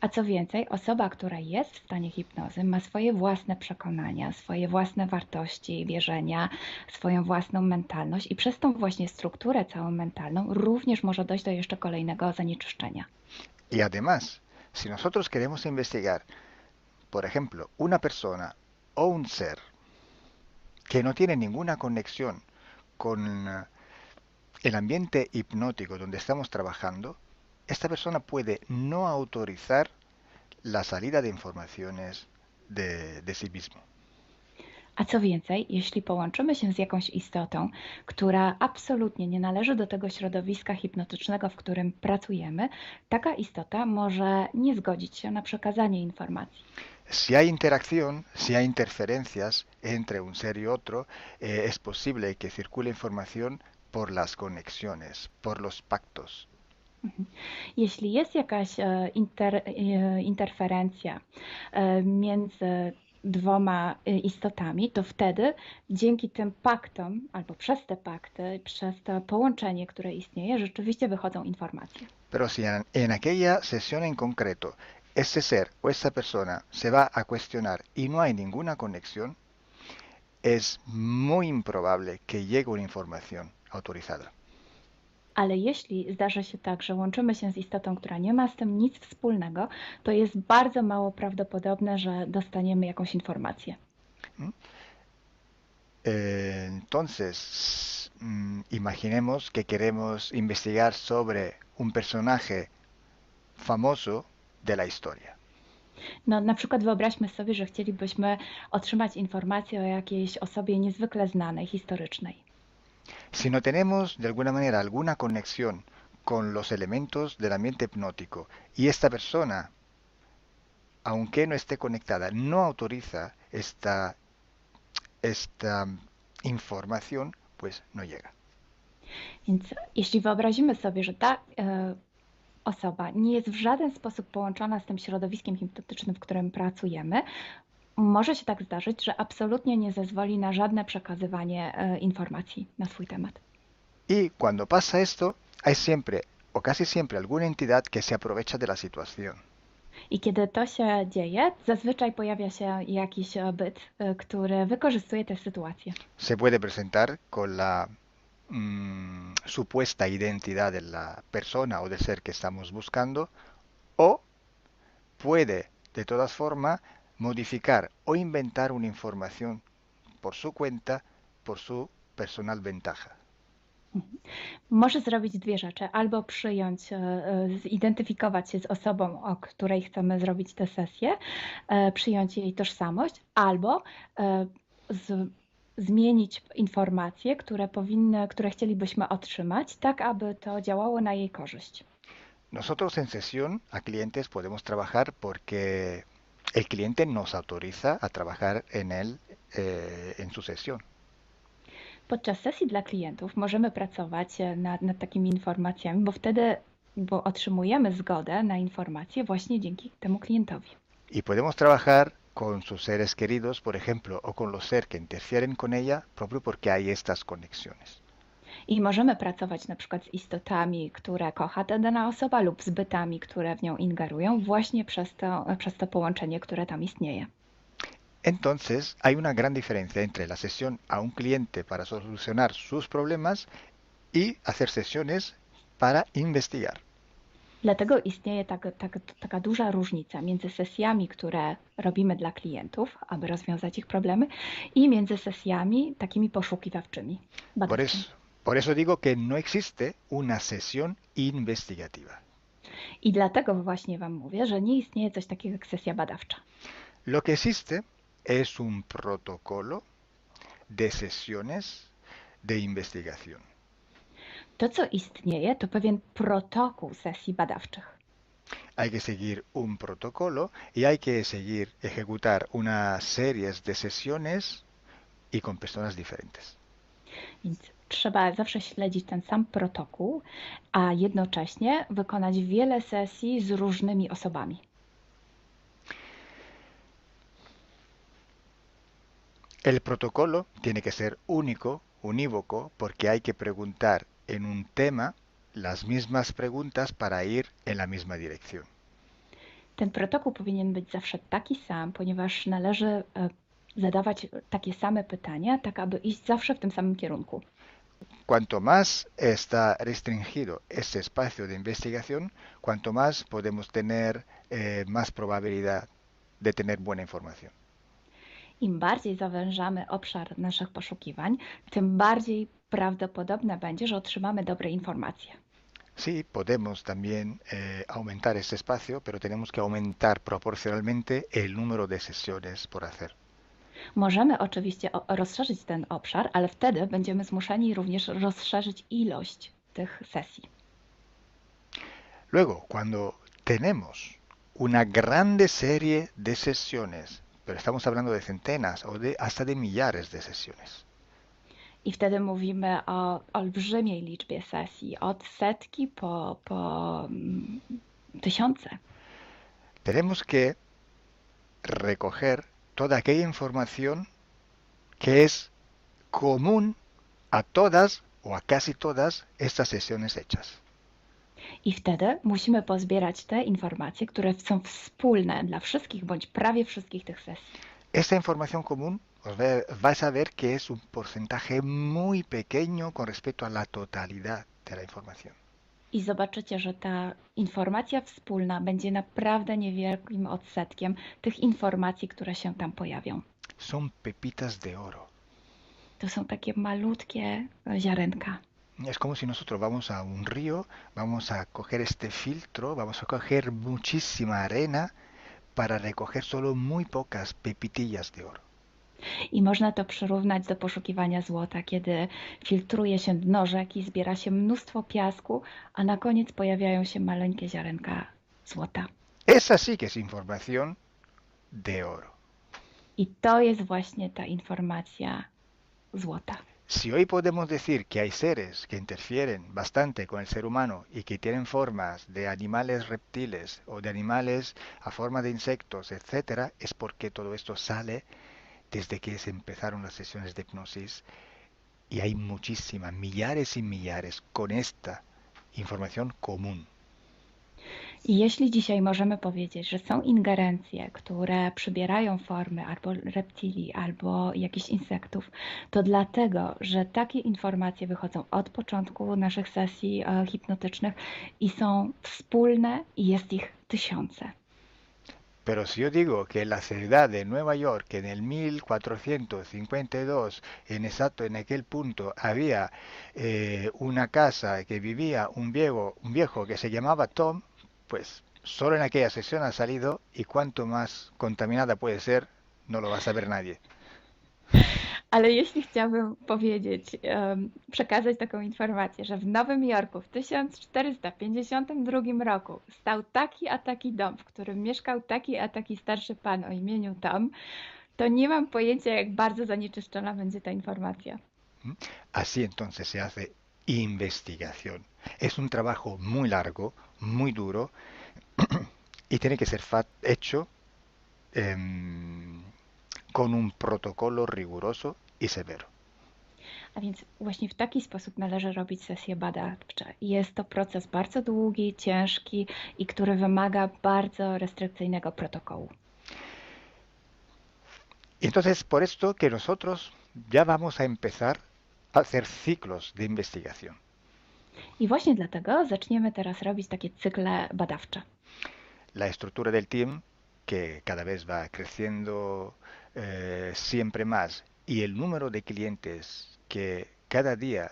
Speaker 4: A co więcej, osoba, która jest w stanie hipnozy, ma swoje własne przekonania, swoje własne wartości, wierzenia, swoją własną mentalność i przez tą właśnie strukturę całą mentalną również może dojść do jeszcze kolejnego zanieczyszczenia.
Speaker 3: Y además, si nosotros queremos investigar, por ejemplo, una persona o un ser que no tiene ninguna conexión con el ambiente hipnótico donde estamos trabajando, esta persona puede no autorizar la salida de informaciones de sí mismo.
Speaker 4: A co więcej, jeśli połączymy się z jakąś istotą, która absolutnie nie należy do tego środowiska hipnotycznego, w którym pracujemy, taka istota może nie zgodzić się na przekazanie informacji.
Speaker 3: Si hay interacción, si hay interferencias entre un ser y otro, es posible que circule información por las conexiones, por los pactos.
Speaker 4: Jeśli jest jakaś interferencja między dwoma istotami, to wtedy dzięki tym paktom, albo przez te pakty, przez to połączenie, które istnieje, rzeczywiście wychodzą informacje.
Speaker 3: Pero si en aquella sesión en concreto ese ser o esa persona se va a cuestionar y no hay ninguna conexión, es muy improbable que llegue una información autorizada.
Speaker 4: Ale jeśli zdarzy się tak, że łączymy się z istotą, która nie ma z tym nic wspólnego, to jest bardzo mało prawdopodobne, że dostaniemy jakąś informację.
Speaker 3: Entonces, imaginemos que queremos investigar sobre un personaje famoso de la historia.
Speaker 4: No, na przykład wyobraźmy sobie, że chcielibyśmy otrzymać informację o jakiejś osobie niezwykle znanej, historycznej.
Speaker 3: Si no tenemos de alguna manera alguna conexión con los elementos del ambiente hipnótico y esta persona, aunque no esté conectada, no autoriza esta información, pues no llega.
Speaker 4: Więc jeśli wyobrazimy sobie, że ta osoba nie jest w żaden sposób połączona z tym środowiskiem hipnotycznym, w którym pracujemy, może się tak zdarzyć, że absolutnie nie zezwoli na żadne przekazywanie informacji na swój temat.
Speaker 3: Y cuando pasa esto, hay siempre o casi siempre alguna entidad que se aprovecha de la situación.
Speaker 4: I kiedy to się dzieje, zazwyczaj pojawia się jakiś byt, który wykorzystuje tę sytuację.
Speaker 3: Se puede presentar con la supuesta identidad de la persona o del ser que estamos buscando, o puede, de todas formas, modificar o inventar una información por su cuenta, por su personal ventaja.
Speaker 4: Może zrobić dwie rzeczy. Albo przyjąć, zidentyfikować się z osobą, o której chcemy zrobić tę sesję, przyjąć jej tożsamość, albo zmienić informacje, które chcielibyśmy otrzymać, tak aby to działało na jej korzyść.
Speaker 3: Nosotros en sesión a clientes podemos trabajar porque el cliente nos autoriza a trabajar en él, en su sesión.
Speaker 4: Podczas sesji dla klientów możemy pracować nad takimi informacjami, bo otrzymujemy zgodę na informacje właśnie dzięki temu klientowi.
Speaker 3: Y podemos trabajar con sus seres queridos, por ejemplo, o con los seres que interfieren con ella, propio porque hay estas conexiones.
Speaker 4: I możemy pracować na przykład z istotami, które kocha ta dana osoba, lub z bytami, które w nią ingerują, właśnie przez to połączenie, które tam istnieje.
Speaker 3: Entonces, hay una gran diferencia entre la sesión a un cliente para solucionar sus problemas y hacer sesiones para investigar.
Speaker 4: Dlatego istnieje taka duża różnica między sesjami, które robimy dla klientów, aby rozwiązać ich problemy, i między sesjami takimi poszukiwawczymi, badawczymi.
Speaker 3: Por eso digo que no existe una sesión investigativa.
Speaker 4: I dlatego właśnie Wam mówię, że nie istnieje coś takiego jak sesja badawcza.
Speaker 3: Lo que existe es un protocolo de sesiones de investigación.
Speaker 4: To, co istnieje, to pewien protokół sesji badawczych.
Speaker 3: Hay que seguir un protocolo y hay que ejecutar una series de sesiones y con personas diferentes.
Speaker 4: Więc trzeba zawsze śledzić ten sam protokół, a jednocześnie wykonać wiele sesji z różnymi osobami.
Speaker 3: El protocolo tiene que ser único, unívoco, porque hay que preguntar en un tema las mismas preguntas para ir en la misma dirección.
Speaker 4: Ten protokół powinien być zawsze taki sam, ponieważ należy zadawać takie same pytania, tak aby iść zawsze w tym samym kierunku.
Speaker 3: Cuanto más está restringido ese espacio de investigación, cuanto más podemos tener más probabilidad de tener buena información.
Speaker 4: Im bardziej zawężamy obszar naszych poszukiwań, tym bardziej prawdopodobne będzie, że otrzymamy dobre informacje.
Speaker 3: Sí, podemos también aumentar ese espacio, pero tenemos que aumentar proporcionalmente el número de sesiones por hacer.
Speaker 4: Możemy oczywiście rozszerzyć ten obszar, ale wtedy będziemy zmuszeni również rozszerzyć ilość tych sesji.
Speaker 3: Luego, cuando tenemos una grande serie de sesiones, pero estamos hablando de centenas o hasta de millares de sesiones.
Speaker 4: I wtedy mówimy o olbrzymiej liczbie sesji, od setki po tysiące.
Speaker 3: Tenemos que recoger toda aquella información que es común a todas o a casi todas estas sesiones hechas.
Speaker 4: I wtedy musimy pozbierać te informacje, które są wspólne dla wszystkich bądź prawie wszystkich tych sesji.
Speaker 3: Esta información común vais a ver que es un porcentaje muy pequeño con respecto a la totalidad de la información.
Speaker 4: I zobaczycie, że ta informacja wspólna będzie naprawdę niewielkim odsetkiem tych informacji, które się tam pojawią.
Speaker 3: Son pepitas de oro.
Speaker 4: To są takie malutkie ziarenka.
Speaker 3: Es como si nosotros vamos a un río, vamos a coger este filtro, vamos a coger muchísima arena para recoger solo muy pocas pepitillas de oro.
Speaker 4: I można to przyrównać do poszukiwania złota, kiedy filtruje się dno rzeki, zbiera się mnóstwo piasku, a na koniec pojawiają się maleńkie ziarenka złota.
Speaker 3: Esa sí que es información de oro.
Speaker 4: I to jest właśnie ta informacja złota.
Speaker 3: Si hoy podemos decir que hay seres que interfieren bastante con el ser humano y que tienen formas de animales reptiles o de animales a forma de insectos, etc., es porque todo esto sale desde que se empezaron las sesiones de hipnosis y hay muchísimas, millares y millares con esta información común.
Speaker 4: I jeśli dzisiaj możemy powiedzieć, że są ingerencje, które przybierają formy albo reptilii, albo jakichś insektów, to dlatego, że takie informacje wychodzą od początku naszych sesji hipnotycznych i są wspólne i jest ich tysiące.
Speaker 3: Pero si yo digo que en la ciudad de Nueva York, en el 1452, en aquel punto, había una casa que vivía un viejo que se llamaba Tom, pues solo en aquella sesión ha salido y cuanto más contaminada puede ser, no lo va a saber nadie.
Speaker 4: Ale jeśli chciałabym powiedzieć, przekazać taką informację, że w Nowym Jorku w 1452 roku stał taki a taki dom, w którym mieszkał taki a taki starszy pan o imieniu Tom, to nie mam pojęcia, jak bardzo zanieczyszczona będzie ta informacja.
Speaker 3: ¿Mm? Así entonces se hace investigación. Es un trabajo muy largo, muy duro y tiene que ser hecho em, con un protocolo riguroso y severo.
Speaker 4: A więc właśnie w taki sposób należy robić sesje badawcze. Jest to proces bardzo długi, ciężki i który wymaga bardzo restrykcyjnego protokołu.
Speaker 3: Y entonces por esto que nosotros ya vamos a empezar a hacer ciclos de investigación.
Speaker 4: I właśnie dlatego zaczniemy teraz robić takie cykle badawcze.
Speaker 3: La estructura del team, que cada vez va creciendo siempre más, y el número de clientes que cada día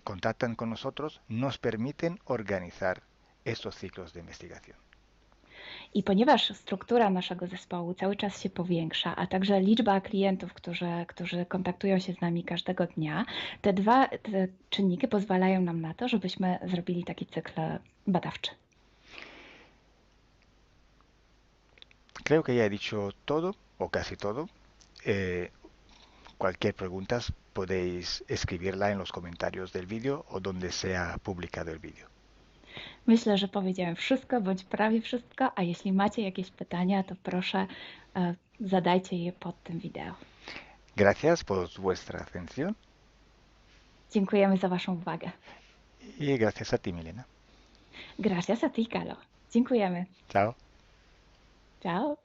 Speaker 3: contactan con nosotros, nos permiten organizar estos ciclos de investigación.
Speaker 4: I ponieważ struktura naszego zespołu cały czas się powiększa, a także liczba klientów, którzy kontaktują się z nami każdego dnia, te czynniki pozwalają nam na to, żebyśmy zrobili taki cykl badawczy.
Speaker 3: Creo que ya he dicho todo, o casi todo. Cualquier pregunta podéis escribirla en los comentarios del vídeo o donde sea publicado el vídeo.
Speaker 4: Myślę, że powiedziałem wszystko, bądź prawie wszystko, a jeśli macie jakieś pytania, to proszę zadajcie je pod tym wideo.
Speaker 3: Gracias por vuestra atención.
Speaker 4: Dziękujemy za Waszą uwagę.
Speaker 3: Y gracias a ti, Milena.
Speaker 4: Gracias a ti, Kalo. Dziękujemy.
Speaker 3: Chao.
Speaker 4: Ciao.